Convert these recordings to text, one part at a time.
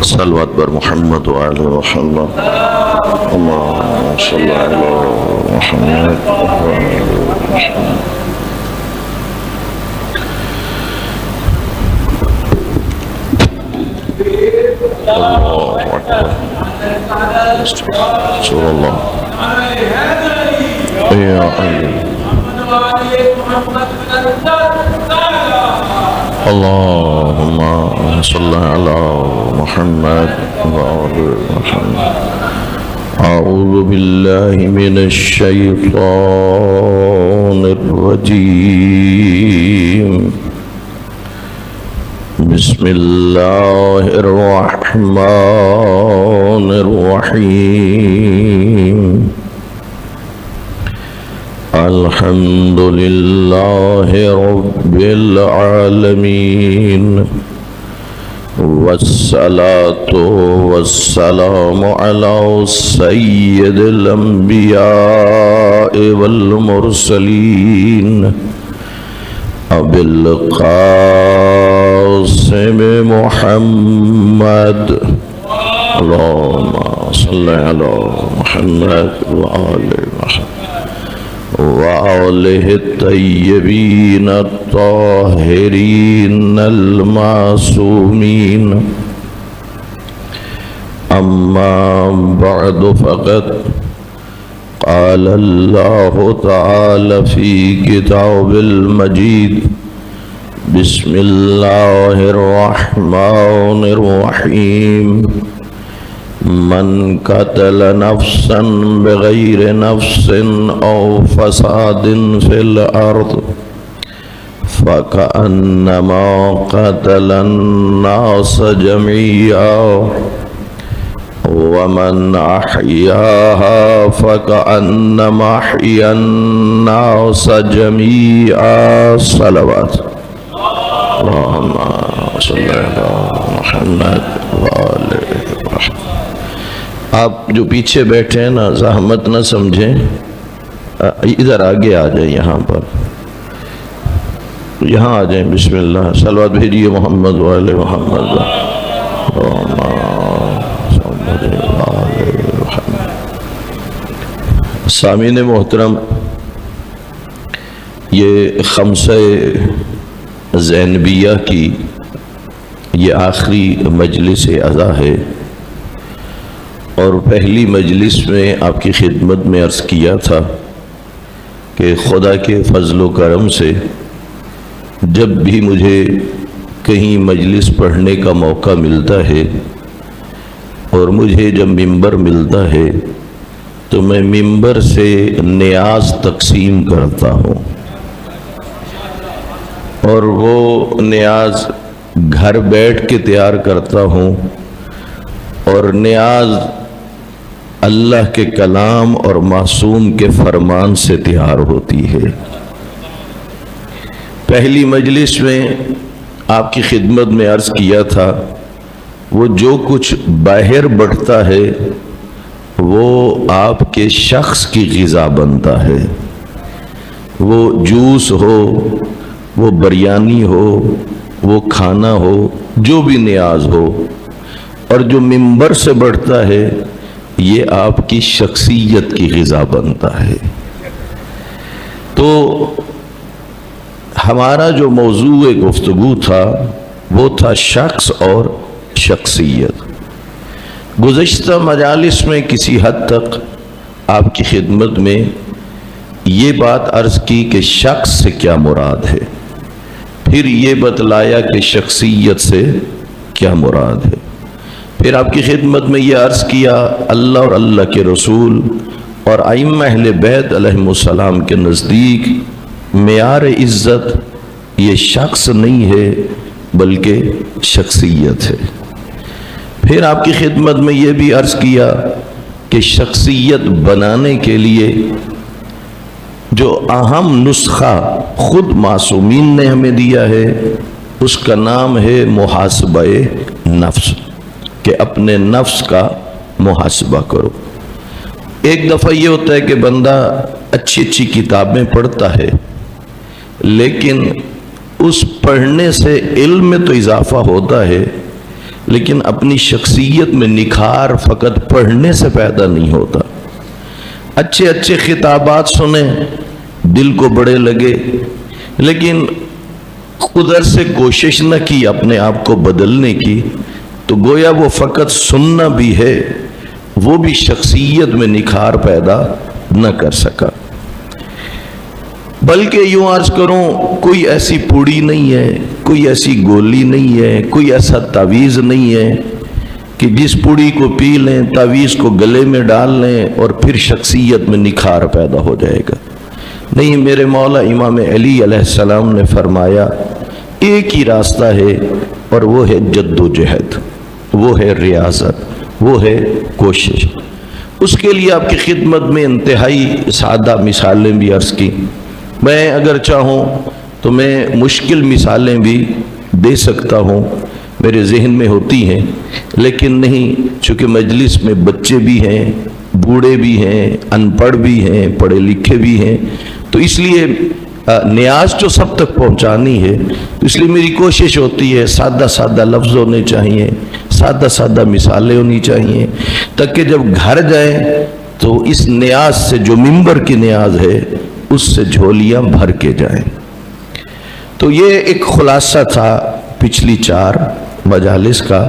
صلوات بر محمد وآل محمد اللهم صل على محمد وآل محمد. الله أكبر. رسول الله يا علي. اللهم صل على محمد وآل محمد. أعوذ بالله من الشيطان الرجيم. بسم الله الرحمن الرحيم. الحمد لله رب العالمين، والصلاة والسلام على سيد الأنبياء والمرسلين أبي القاسم محمد. اللهم صل على محمد وآل محمد وآله الطيبين الطاهرين المعصومين. أما بعد فقد قال الله تعالى في كتاب المجيد: بسم الله الرحمن الرحيم. من قتل نفسا بغير نفس أو فساد في الأرض فكأنما قتل الناس جميعا، ومن أحياها فكأنما أحيا الناس جميعا. صلوات. اللهم صل على محمد وآل محمد. آپ جو پیچھے بیٹھے ہیں نا، زحمت نہ سمجھیں، ادھر آگے آ جائیں، یہاں پر یہاں آ جائیں. بسم اللہ. صلوات بھیجیے محمد وآل محمد. سامعین محترم، یہ خمسہ زینبیہ کی یہ آخری مجلس عزا ہے، اور پہلی مجلس میں آپ کی خدمت میں عرض کیا تھا کہ خدا کے فضل و کرم سے جب بھی مجھے کہیں مجلس پڑھنے کا موقع ملتا ہے اور مجھے جب ممبر ملتا ہے تو میں ممبر سے نیاز تقسیم کرتا ہوں، اور وہ نیاز گھر بیٹھ کے تیار کرتا ہوں، اور نیاز اللہ کے کلام اور معصوم کے فرمان سے تیار ہوتی ہے. پہلی مجلس میں آپ کی خدمت میں عرض کیا تھا، وہ جو کچھ باہر بڑھتا ہے وہ آپ کے شخص کی غذا بنتا ہے. وہ جوس ہو، وہ بریانی ہو، وہ کھانا ہو، جو بھی نیاز ہو، اور جو ممبر سے بڑھتا ہے یہ آپ کی شخصیت کی غذا بنتا ہے. تو ہمارا جو موضوع گفتگو تھا وہ تھا شخص اور شخصیت. گزشتہ مجالس میں کسی حد تک آپ کی خدمت میں یہ بات عرض کی کہ شخص سے کیا مراد ہے، پھر یہ بتلایا کہ شخصیت سے کیا مراد ہے، پھر آپ کی خدمت میں یہ عرض کیا اللہ اور اللہ کے رسول اور ائمہ اہل بیت علیہم السلام کے نزدیک معیار عزت یہ شخص نہیں ہے بلکہ شخصیت ہے. پھر آپ کی خدمت میں یہ بھی عرض کیا کہ شخصیت بنانے کے لیے جو اہم نسخہ خود معصومین نے ہمیں دیا ہے اس کا نام ہے محاسبہ نفس، کہ اپنے نفس کا محاسبہ کرو. ایک دفعہ یہ ہوتا ہے کہ بندہ اچھی اچھی کتابیں پڑھتا ہے، لیکن اس پڑھنے سے علم میں تو اضافہ ہوتا ہے، لیکن اپنی شخصیت میں نکھار فقط پڑھنے سے پیدا نہیں ہوتا۔ اچھے اچھے خطابات سنیں، دل کو بڑے لگے، لیکن ادھر سے کوشش نہ کی اپنے آپ کو بدلنے کی، تو گویا وہ فقط سننا بھی ہے، وہ بھی شخصیت میں نکھار پیدا نہ کر سکا۔ بلکہ یوں عرض کروں، کوئی ایسی پوڑی نہیں ہے، کوئی ایسی گولی نہیں ہے، کوئی ایسا تعویذ نہیں ہے کہ جس پوڑی کو پی لیں، تعویذ کو گلے میں ڈال لیں اور پھر شخصیت میں نکھار پیدا ہو جائے گا۔ نہیں، میرے مولا امام علی علیہ السلام نے فرمایا ایک ہی راستہ ہے، اور وہ ہے جد و جہد، وہ ہے ریاضت، وہ ہے کوشش۔ اس کے لیے آپ کی خدمت میں انتہائی سادہ مثالیں بھی عرض کی۔ میں اگر چاہوں تو میں مشکل مثالیں بھی دے سکتا ہوں، میرے ذہن میں ہوتی ہیں، لیکن نہیں، چونکہ مجلس میں بچے بھی ہیں، بوڑھے بھی ہیں، ان پڑھ بھی ہیں، پڑھے لکھے بھی ہیں، تو اس لیے نیاز جو سب تک پہنچانی ہے، تو اس لیے میری کوشش ہوتی ہے سادہ سادہ لفظ ہونے چاہیے، سادہ سادہ مثالیں ہونی چاہیے، تاکہ جب گھر جائیں تو اس نیاز سے، جو منبر کی نیاز ہے، اس سے جھولیاں بھر کے جائیں۔ تو یہ ایک خلاصہ تھا پچھلی 4 مجالس کا۔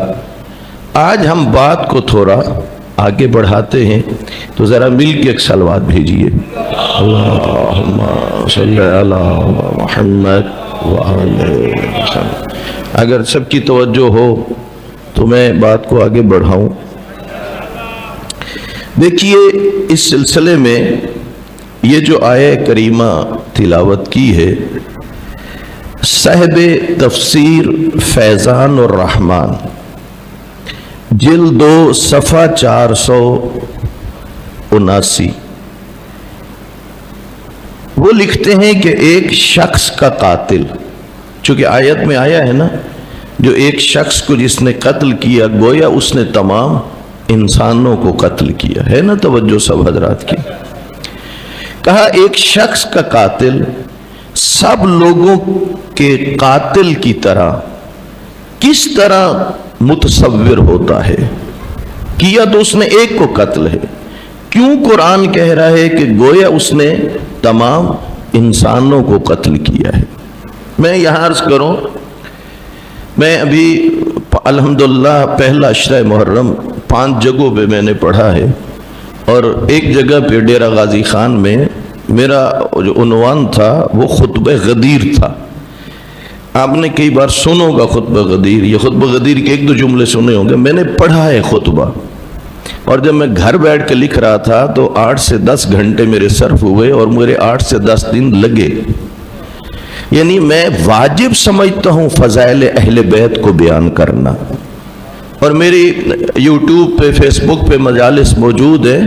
آج ہم بات کو تھوڑا آگے بڑھاتے ہیں، تو ذرا مل کے ایک صلوات بھیجیے، اللہم صلی علی محمد وآلہ وسلم۔ اگر سب کی توجہ ہو تو میں بات کو آگے بڑھاؤں۔ دیکھیے، اس سلسلے میں یہ جو آیہ کریمہ تلاوت کی ہے، صاحب تفسیر فیضان الرحمن، جلد 2 صفحہ 479، وہ لکھتے ہیں کہ ایک شخص کا قاتل، چونکہ آیت میں آیا ہے نا، جو ایک شخص کو جس نے قتل کیا، گویا اس نے تمام انسانوں کو قتل کیا ہے نا، توجہ سب حضرات کی۔ کہا ایک شخص کا قاتل سب لوگوں کے قاتل کی طرح کس طرح متصور ہوتا ہے؟ کیا تو اس نے ایک کو قتل ہے، کیوں قرآن کہہ رہا ہے کہ گویا اس نے تمام انسانوں کو قتل کیا ہے؟ میں یہاں عرض کروں، میں ابھی الحمدللہ پہلا عشرہ محرم 5 جگہوں پہ میں نے پڑھا ہے، اور ایک جگہ پہ ڈیرہ غازی خان میں میرا جو عنوان تھا وہ خطبہ غدیر تھا۔ آپ نے کئی بار سنا ہوگا خطبہ غدیر، یہ خطبہ غدیر کے 1-2 جملے سنے ہوں گے۔ میں نے پڑھا ہے خطبہ، اور جب میں گھر بیٹھ کے لکھ رہا تھا تو 8 سے 10 گھنٹے میرے صرف ہوئے، اور میرے 8 سے 10 دن لگے۔ یعنی میں واجب سمجھتا ہوں فضائل اہل بیت کو بیان کرنا، اور میری یوٹیوب پہ، فیس بک پہ مجالس موجود ہے،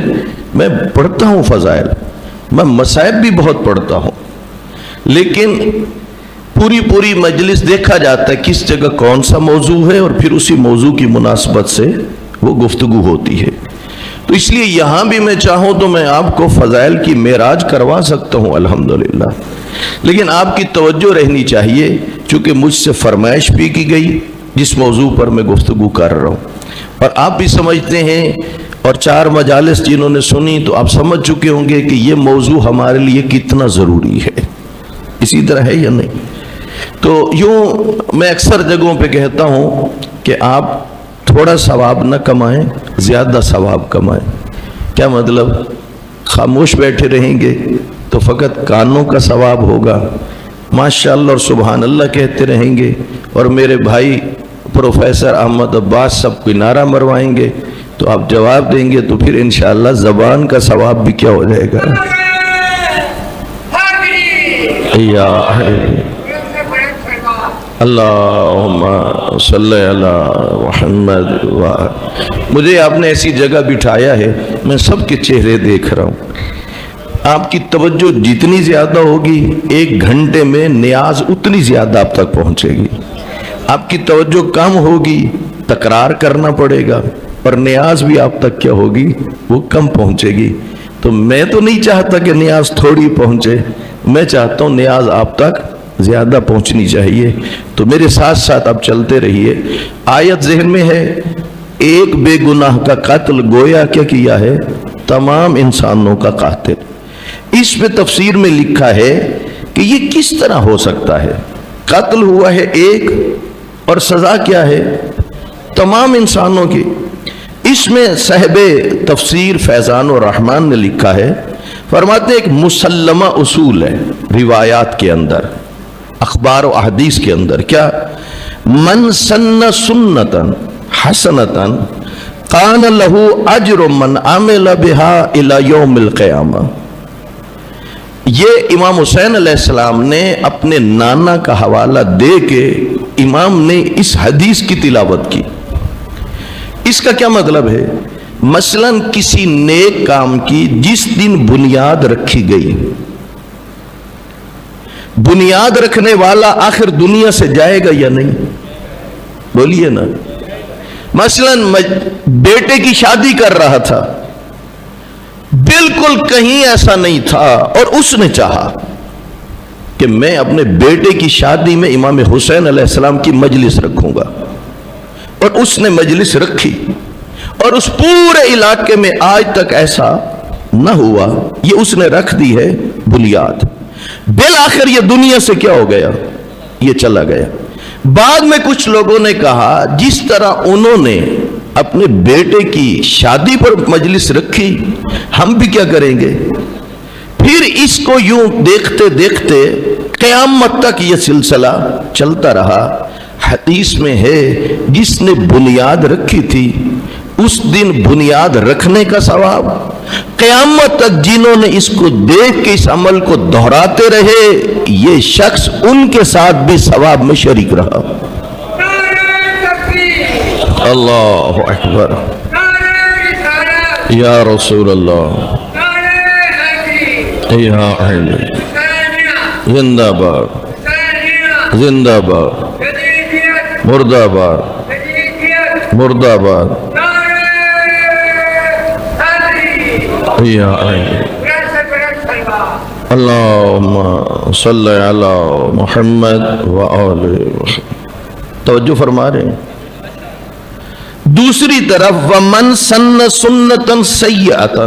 میں پڑھتا ہوں فضائل، میں مصائب بھی بہت پڑھتا ہوں، لیکن پوری مجلس دیکھا جاتا ہے کس جگہ کون سا موضوع ہے، اور پھر اسی موضوع کی مناسبت سے وہ گفتگو ہوتی ہے۔ تو اس لیے یہاں بھی میں چاہوں تو میں آپ کو فضائل کی معراج کروا سکتا ہوں الحمدللہ، لیکن آپ کی توجہ رہنی چاہیے، چونکہ مجھ سے فرمائش بھی کی گئی جس موضوع پر میں گفتگو کر رہا ہوں، اور آپ بھی سمجھتے ہیں، اور 4 مجالس جنہوں نے سنی تو آپ سمجھ چکے ہوں گے کہ یہ موضوع ہمارے لیے کتنا ضروری ہے۔ اسی طرح ہے یا نہیں؟ تو یوں میں اکثر جگہوں پہ کہتا ہوں کہ آپ تھوڑا ثواب نہ کمائیں، زیادہ ثواب کمائیں۔ کیا مطلب؟ خاموش بیٹھے رہیں گے تو فقط کانوں کا ثواب ہوگا، ماشاءاللہ اور سبحان اللہ کہتے رہیں گے، اور میرے بھائی پروفیسر احمد عباس سب کو نعرہ مروائیں گے تو آپ جواب دیں گے، تو پھر انشاءاللہ زبان کا ثواب بھی کیا ہو جائے گا؟ اللہم صلی علی محمد مجھے آپ نے ایسی جگہ بٹھایا ہے، میں سب کے چہرے دیکھ رہا ہوں، آپ کی توجہ جتنی زیادہ ہوگی 1 گھنٹے میں نیاز اتنی زیادہ آپ تک پہنچے گی، آپ کی توجہ کم ہوگی تکرار کرنا پڑے گا، اور نیاز بھی آپ تک کیا ہوگی؟ وہ کم پہنچے گی۔ تو میں تو نہیں چاہتا کہ نیاز تھوڑی پہنچے، میں چاہتا ہوں نیاز آپ تک زیادہ پہنچنی چاہیے، تو میرے ساتھ ساتھ آپ چلتے رہیے۔ آیت ذہن میں ہے، ایک بے گناہ کا قتل گویا کیا کیا ہے؟ تمام انسانوں کا قاتل۔ اس پہ تفسیر میں لکھا ہے کہ یہ کس طرح ہو سکتا ہے؟ قتل ہوا ہے ایک اور سزا کیا ہے؟ تمام انسانوں کی۔ اس میں صاحب تفسیر فیضان الرحمن نے لکھا ہے، فرماتے ہیں ایک مسلمہ اصول ہے روایات کے اندر، اخبار و احادیث کے اندر، کیا؟ من سن سنتن حسنتن قان لہو اجر من عمل بها الى یوم القیامہ۔ یہ امام حسین علیہ السلام نے اپنے نانا کا حوالہ دے کے امام نے اس حدیث کی تلاوت کی۔ اس کا کیا مطلب ہے؟ مثلا کسی نیک کام کی جس دن بنیاد رکھی گئی، بنیاد رکھنے والا آخر دنیا سے جائے گا یا نہیں؟ بولیے نا۔ مثلا بیٹے کی شادی کر رہا تھا، بالکل کہیں ایسا نہیں تھا، اور اس نے چاہا کہ میں اپنے بیٹے کی شادی میں امام حسین علیہ السلام کی مجلس رکھوں گا، اور اس نے مجلس رکھی، اور اس پورے علاقے میں آج تک ایسا نہ ہوا، یہ اس نے رکھ دی ہے بنیاد۔ بالآخر یہ دنیا سے کیا ہو گیا؟ یہ چلا گیا۔ بعد میں کچھ لوگوں نے کہا جس طرح انہوں نے اپنے بیٹے کی شادی پر مجلس رکھی، ہم بھی کیا کریں گے؟ پھر اس کو یوں دیکھتے دیکھتے قیامت تک یہ سلسلہ چلتا رہا۔ حدیث میں ہے جس نے بنیاد رکھی تھی اس دن بنیاد رکھنے کا ثواب، قیامت تک جنہوں نے اس کو دیکھ کے اس عمل کو دہراتے رہے، یہ شخص ان کے ساتھ بھی ثواب میں شریک رہا۔ اللہ اکبر، یا رسول اللہ، یا اہل زندہ باد، زندہ باد، مردہ آباد، مردہ آباد، یا اللہم صلی علی محمد وآلہ وسلم۔ توجہ فرما رہے ہیں۔ دوسری طرف ومن سن سنتا سیئتا،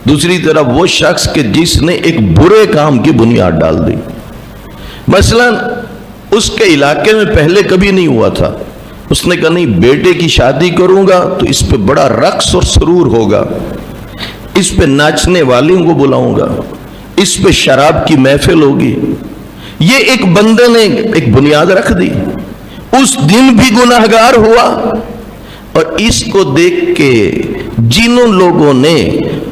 دوسری طرف وہ شخص کہ جس نے ایک برے کام کی بنیاد ڈال دی۔ مثلا اس کے علاقے میں پہلے کبھی نہیں ہوا تھا، اس نے کہا نہیں بیٹے کی شادی کروں گا تو اس پہ بڑا رقص اور سرور ہوگا، اس پہ ناچنے والوں کو بلاؤں گا، اس پہ شراب کی محفل ہوگی۔ یہ ایک بندے نے ایک بنیاد رکھ دی، اس دن بھی گناہگار ہوا، اور اس کو دیکھ کے جنہوں لوگوں نے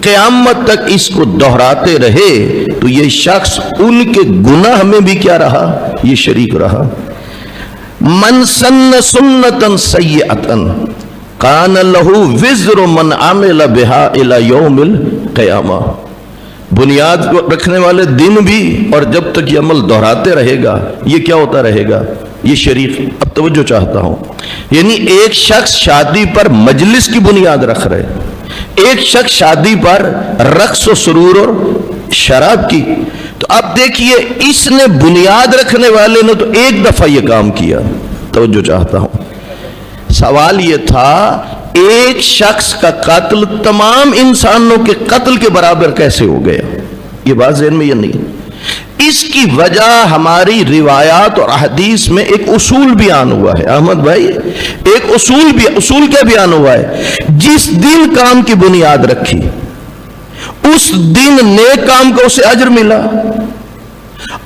قیامت تک اس کو دہراتے رہے تو یہ شخص ان کے گناہ میں بھی کیا رہا؟ یہ شریک رہا۔ من سن سنتا سیئتا کان لہو وزر من عمل بها الى یوم القیامہ۔ بنیاد رکھنے والے دن بھی اور جب تک یہ عمل دہراتے رہے گا یہ کیا ہوتا رہے گا؟ یہ شریک۔ اب توجہ چاہتا ہوں، یعنی ایک شخص شادی پر مجلس کی بنیاد رکھ رہے، ایک شخص شادی پر رقص و سرور اور شراب کی، تو اب دیکھیے اس نے بنیاد رکھنے والے نے تو ایک دفعہ یہ کام کیا۔ توجہ چاہتا ہوں، سوال یہ تھا ایک شخص کا قتل تمام انسانوں کے قتل کے برابر کیسے ہو گیا؟ یہ بات ذہن میں یہ نہیں۔ اس کی وجہ ہماری روایات اور احادیث میں ایک اصول بیان ہوا ہے احمد بھائی، ایک اصول کیا بیان ہوا ہے؟ جس دن کام کی بنیاد رکھی اس دن نیک کام کو اسے اجر ملا،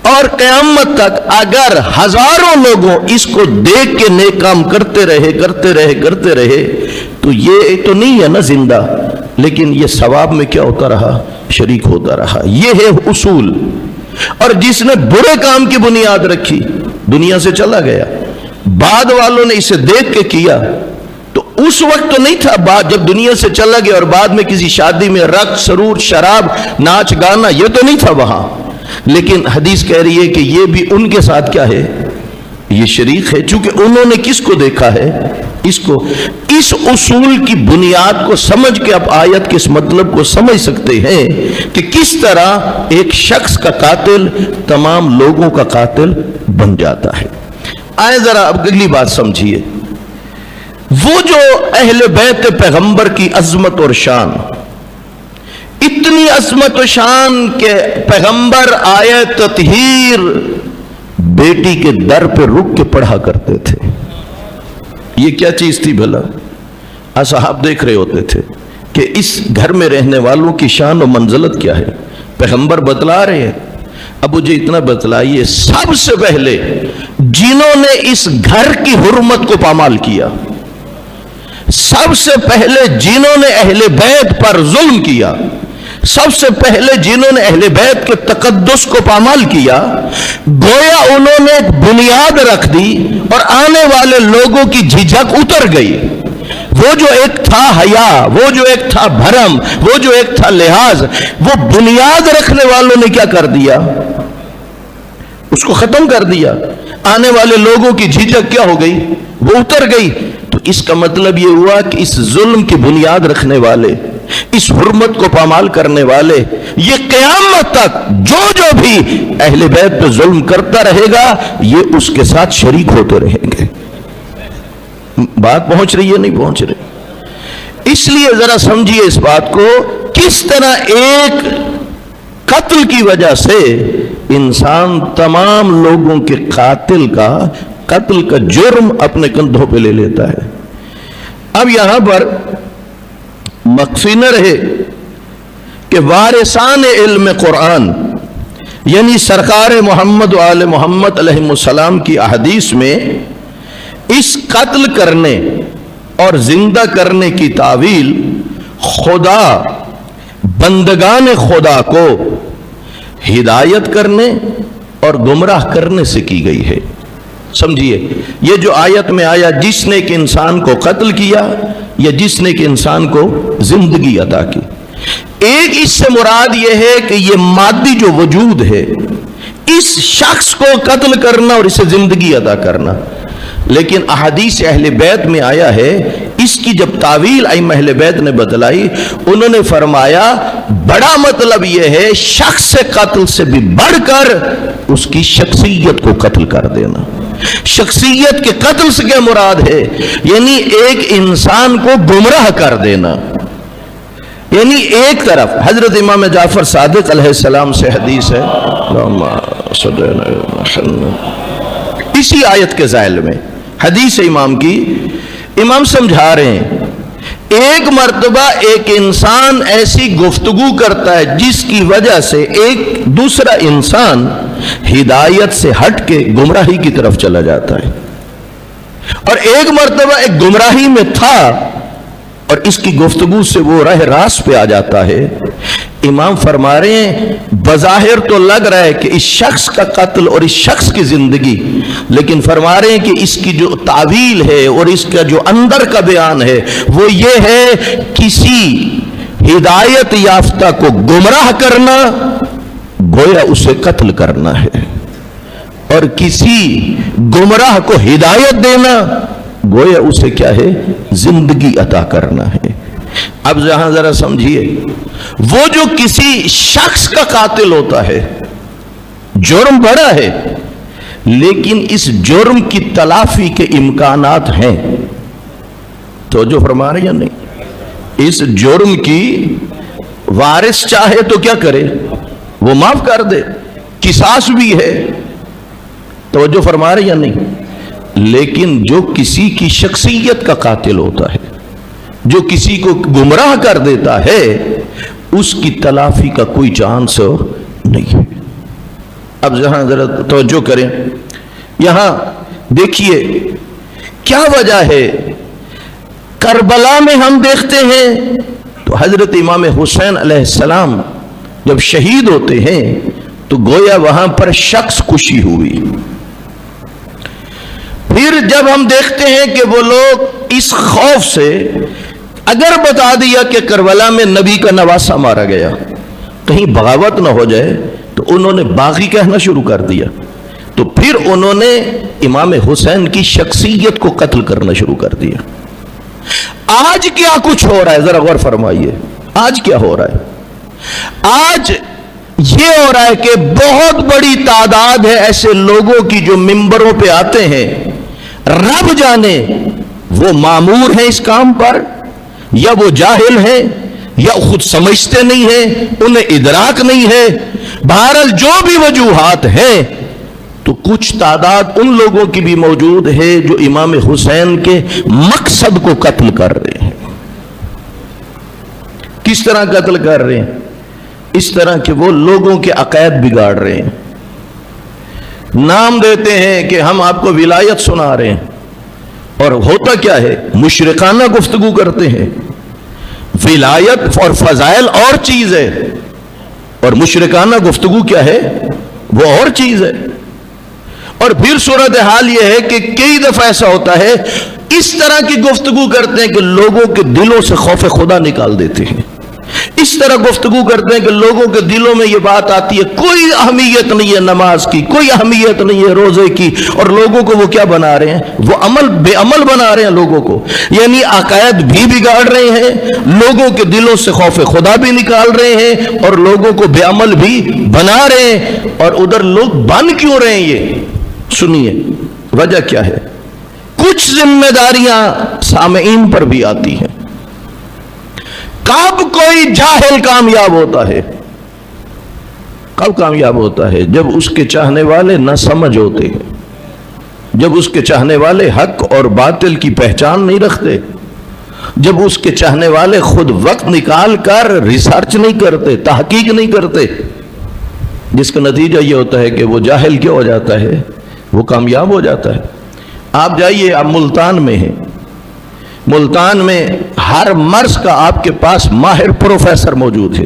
اور قیامت تک اگر ہزاروں لوگوں اس کو دیکھ کے نیک کام کرتے رہے تو یہ تو نہیں ہے نا زندہ، لیکن یہ ثواب میں کیا ہوتا رہا؟ شریک ہوتا رہا۔ یہ ہے اصول۔ اور جس نے برے کام کی بنیاد رکھی دنیا سے چلا گیا، بعد والوں نے اسے دیکھ کے کیا، تو اس وقت تو نہیں تھا، بعد جب دنیا سے چلا گیا اور بعد میں کسی شادی میں رقص سرور شراب ناچ گانا یہ تو نہیں تھا وہاں، لیکن حدیث کہہ رہی ہے کہ یہ بھی ان کے ساتھ کیا ہے؟ یہ شریک ہے، چونکہ انہوں نے کس کو دیکھا ہے؟ اس اس اصول کی بنیاد کو سمجھ کے اب آیت کے اس مطلب کو سمجھ سکتے ہیں کہ کس طرح ایک شخص کا قاتل تمام لوگوں کا قاتل بن جاتا ہے۔ آئے ذرا اب اگلی بات سمجھیے، وہ جو اہل بیت پیغمبر کی عظمت اور شان، اتنی عظمت و شان کے پیغمبر آیہ تطہیر بیٹی کے در پہ رک کے پڑھا کرتے تھے۔ یہ کیا چیز تھی بھلا؟ اصحاب دیکھ رہے ہوتے تھے کہ اس گھر میں رہنے والوں کی شان و منزلت کیا ہے، پیغمبر بتلا رہے ہیں۔ اب مجھے اتنا بتلائیے، سب سے پہلے جنہوں نے اس گھر کی حرمت کو پامال کیا، سب سے پہلے جنہوں نے اہل بیت پر ظلم کیا، سب سے پہلے جنہوں نے اہل بیت کے تقدس کو پامال کیا، گویا انہوں نے ایک بنیاد رکھ دی اور آنے والے لوگوں کی جھجک اتر گئی۔ وہ جو ایک تھا حیا، وہ جو ایک تھا بھرم، وہ جو ایک تھا لحاظ، وہ بنیاد رکھنے والوں نے کیا کر دیا؟ اس کو ختم کر دیا۔ آنے والے لوگوں کی جھجک کیا ہو گئی؟ وہ اتر گئی۔ تو اس کا مطلب یہ ہوا کہ اس ظلم کی بنیاد رکھنے والے، اس حرمت کو پامال کرنے والے، یہ قیامت تک جو بھی اہل بیت پہ ظلم کرتا رہے گا، یہ اس کے ساتھ شریک ہوتے رہیں گے۔ بات پہنچ رہی ہے نہیں پہنچ رہی؟ اس لیے ذرا سمجھیے اس بات کو، کس طرح ایک قتل کی وجہ سے انسان تمام لوگوں کے قتل کا جرم اپنے کندھوں پہ لے لیتا ہے۔ اب یہاں پر مخفی نہ رہے کہ وارثان علم قرآن یعنی سرکار محمد و آل محمد علیہ السلام کی احادیث میں اس قتل کرنے اور زندہ کرنے کی تعویل خدا بندگان خدا کو ہدایت کرنے اور گمراہ کرنے سے کی گئی ہے۔ سمجھیے، یہ جو آیت میں آیا جس نے ایک انسان کو قتل کیا یا جس نے ایک انسان کو زندگی عطا کی، ایک اس سے مراد یہ ہے کہ یہ مادی جو وجود ہے اس شخص کو قتل کرنا اور اسے زندگی عطا کرنا، لیکن احادیث اہل بیت میں آیا ہے، اس کی جب تعویل ائمہ اہل بیت نے بتلائی، انہوں نے فرمایا بڑا مطلب یہ ہے شخص سے قتل سے بھی بڑھ کر اس کی شخصیت کو قتل کر دینا۔ شخصیت کے قتل سے کیا مراد ہے؟ یعنی ایک انسان کو گمراہ کر دینا۔ یعنی ایک طرف حضرت امام جعفر صادق علیہ السلام سے حدیث ہے، اسی آیت کے ذیل میں حدیث امام کی، امام سمجھا رہے ہیں ایک مرتبہ ایک انسان ایسی گفتگو کرتا ہے جس کی وجہ سے ایک دوسرا انسان ہدایت سے ہٹ کے گمراہی کی طرف چلا جاتا ہے، اور ایک مرتبہ ایک گمراہی میں تھا اور اس کی گفتگو سے وہ راہ راست پہ آ جاتا ہے۔ امام فرما رہے ہیں بظاہر تو لگ رہا ہے کہ اس شخص کا قتل اور اس شخص کی زندگی، لیکن فرما رہے ہیں کہ اس کی جو تعویل ہے اور اس کا جو اندر کا بیان ہے وہ یہ ہے کسی ہدایت یافتہ کو گمراہ کرنا گویا اسے قتل کرنا ہے، اور کسی گمراہ کو ہدایت دینا گویا اسے کیا ہے؟ زندگی عطا کرنا ہے۔ اب یہاں ذرا سمجھیے، وہ جو کسی شخص کا قاتل ہوتا ہے جرم بڑا ہے، لیکن اس جرم کی تلافی کے امکانات ہیں، تو جو فرما رہے ہیں نہیں، اس جرم کی وارث چاہے تو کیا کرے؟ وہ معاف کر دے، قصاص بھی ہے، توجہ فرما رہے ہیں نہیں، لیکن جو کسی کی شخصیت کا قاتل ہوتا ہے، جو کسی کو گمراہ کر دیتا ہے، اس کی تلافی کا کوئی چانس نہیں ہے۔ اب یہاں ذرا توجہ کریں، یہاں دیکھیے کیا وجہ ہے۔ کربلا میں ہم دیکھتے ہیں تو حضرت امام حسین علیہ السلام جب شہید ہوتے ہیں تو گویا وہاں پر شخص کشی ہوئی۔ پھر جب ہم دیکھتے ہیں کہ وہ لوگ اس خوف سے اگر بتا دیا کہ کربلا میں نبی کا نواسہ مارا گیا، کہیں بغاوت نہ ہو جائے، تو انہوں نے باغی کہنا شروع کر دیا، تو پھر انہوں نے امام حسین کی شخصیت کو قتل کرنا شروع کر دیا۔ آج کیا کچھ ہو رہا ہے ذرا غور فرمائیے. آج کیا ہو رہا ہے؟ آج یہ ہو رہا ہے کہ بہت بڑی تعداد ہے ایسے لوگوں کی جو ممبروں پہ آتے ہیں، رب جانے وہ مامور ہیں اس کام پر، یا وہ جاہل ہیں، یا خود سمجھتے نہیں ہیں، انہیں ادراک نہیں ہے. بہرحال جو بھی وجوہات ہیں، تو کچھ تعداد ان لوگوں کی بھی موجود ہے جو امام حسین کے مقصد کو قتل کر رہے ہیں. کس طرح قتل کر رہے ہیں؟ اس طرح کہ وہ لوگوں کے عقائد بگاڑ رہے ہیں. نام دیتے ہیں کہ ہم آپ کو ولایت سنا رہے ہیں، اور ہوتا کیا ہے؟ مشرکانہ گفتگو کرتے ہیں. ولایت اور فضائل اور چیز ہے، اور مشرکانہ گفتگو کیا ہے؟ وہ اور چیز ہے. اور پھر صورتحال یہ ہے کہ کئی دفعہ ایسا ہوتا ہے اس طرح کی گفتگو کرتے ہیں کہ لوگوں کے دلوں سے خوف خدا نکال دیتے ہیں. اس طرح گفتگو کرتے ہیں کہ لوگوں کے دلوں میں یہ بات آتی ہے کوئی اہمیت نہیں ہے نماز کی، کوئی اہمیت نہیں ہے روزے کی، اور لوگوں کو وہ کیا بنا رہے ہیں؟ وہ بے عمل بنا رہے ہیں لوگوں کو. یعنی عقائد بھی بگاڑ رہے ہیں، لوگوں کے دلوں سے خوف خدا بھی نکال رہے ہیں، اور لوگوں کو بے عمل بھی بنا رہے ہیں. اور ادھر لوگ بن کیوں رہے ہیں؟ یہ سنیے وجہ کیا ہے. کچھ ذمہ داریاں سامعین پر بھی آتی ہیں. کب کوئی جاہل کامیاب ہوتا ہے؟ کب کامیاب ہوتا ہے؟ جب اس کے چاہنے والے نہ سمجھ ہوتے ہیں، جب اس کے چاہنے والے حق اور باطل کی پہچان نہیں رکھتے، جب اس کے چاہنے والے خود وقت نکال کر ریسرچ نہیں کرتے، تحقیق نہیں کرتے، جس کا نتیجہ یہ ہوتا ہے کہ وہ جاہل کیا ہو جاتا ہے؟ وہ کامیاب ہو جاتا ہے. آپ جائیے، آپ ملتان میں ہیں، ملتان میں ہر مرض کا آپ کے پاس ماہر پروفیسر موجود ہے.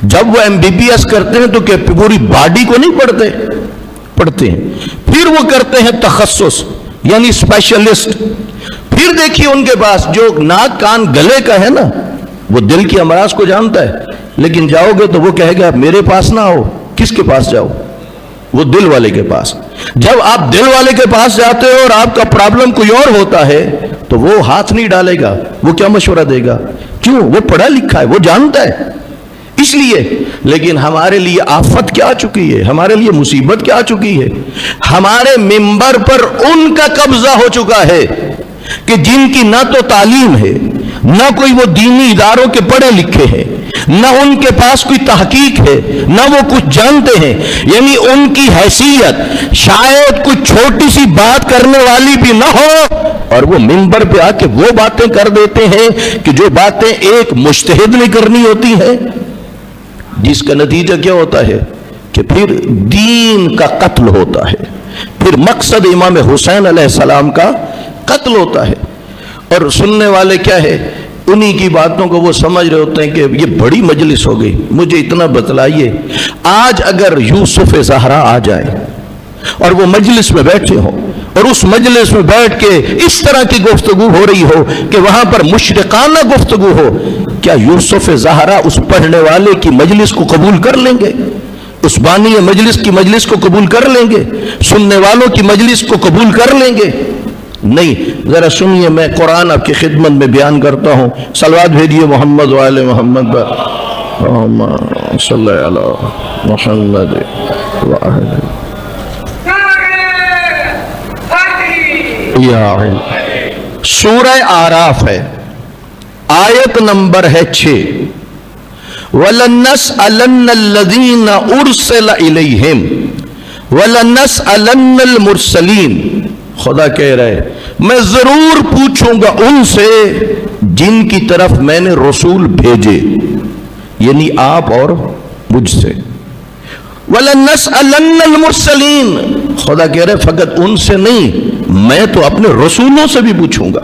جب وہ MBBS کرتے ہیں تو کہ پوری باڈی کو نہیں پڑھتے ہیں، پھر وہ کرتے ہیں تخصص یعنی اسپیشلسٹ. پھر دیکھیے ان کے پاس جو ناک کان گلے کا ہے نا، وہ دل کی امراض کو جانتا ہے، لیکن جاؤ گے تو وہ کہے گا میرے پاس نہ آؤ. کس کے پاس جاؤ؟ وہ دل والے کے پاس. جب آپ دل والے کے پاس جاتے ہو اور آپ کا پرابلم کوئی اور ہوتا ہے تو وہ ہاتھ نہیں ڈالے گا. وہ کیا مشورہ دے گا؟ کیوں؟ وہ پڑھا لکھا ہے، وہ جانتا ہے. اس لیے لیکن ہمارے لیے آفت کیا آ چکی ہے، ہمارے لیے مصیبت کیا آ چکی ہے؟ ہمارے ممبر پر ان کا قبضہ ہو چکا ہے کہ جن کی نہ تو تعلیم ہے، نہ کوئی وہ دینی اداروں کے پڑھے لکھے ہیں، نہ ان کے پاس کوئی تحقیق ہے، نہ وہ کچھ جانتے ہیں. یعنی ان کی حیثیت شاید کوئی چھوٹی سی بات کرنے والی بھی نہ ہو، اور وہ ممبر پہ آ کے وہ باتیں کر دیتے ہیں کہ جو باتیں ایک مجتہد نے کرنی ہوتی ہیں، جس کا نتیجہ کیا ہوتا ہے کہ پھر دین کا قتل ہوتا ہے، پھر مقصد امام حسین علیہ السلام کا قتل ہوتا ہے. اور سننے والے کیا ہے؟ انہی کی باتوں کو وہ سمجھ رہے ہوتے ہیں کہ یہ بڑی مجلس ہو گئی. مجھے اتنا بتلائیے، آج اگر یوسف زہرا آ جائے اور وہ مجلس میں بیٹھے ہوں، اور اس مجلس میں بیٹھ کے اس طرح کی گفتگو ہو رہی ہو کہ وہاں پر مشرکانہ گفتگو ہو، کیا یوسف زہرا اس پڑھنے والے کی مجلس کو قبول کر لیں گے؟ اس بانی مجلس کی مجلس کو قبول کر لیں گے؟ سننے والوں کی مجلس کو قبول کر لیں گے؟ نہیں. ذرا سنیے، میں قرآن آپ کی خدمت میں بیان کرتا ہوں. صلوات بھیجیے محمد وآل محمد پر. اللہم صلی علی محمد وآل یا. سورہ آراف ہے، آیت نمبر ہے 6. وَلَنَسْأَلَنَّ الَّذِينَ أُرْسِلَ إِلَيْهِمْ وَلَنَسْأَلَنَّ الْمُرْسَلِينَ. خدا کہہ رہے میں ضرور پوچھوں گا ان سے جن کی طرف میں نے رسول بھیجے، یعنی آپ اور مجھ سے. وَلَنَسْأَلَنَّ الْمُرْسَلِينَ. خدا کہہ رہے فقط ان سے نہیں، میں تو اپنے رسولوں سے بھی پوچھوں گا.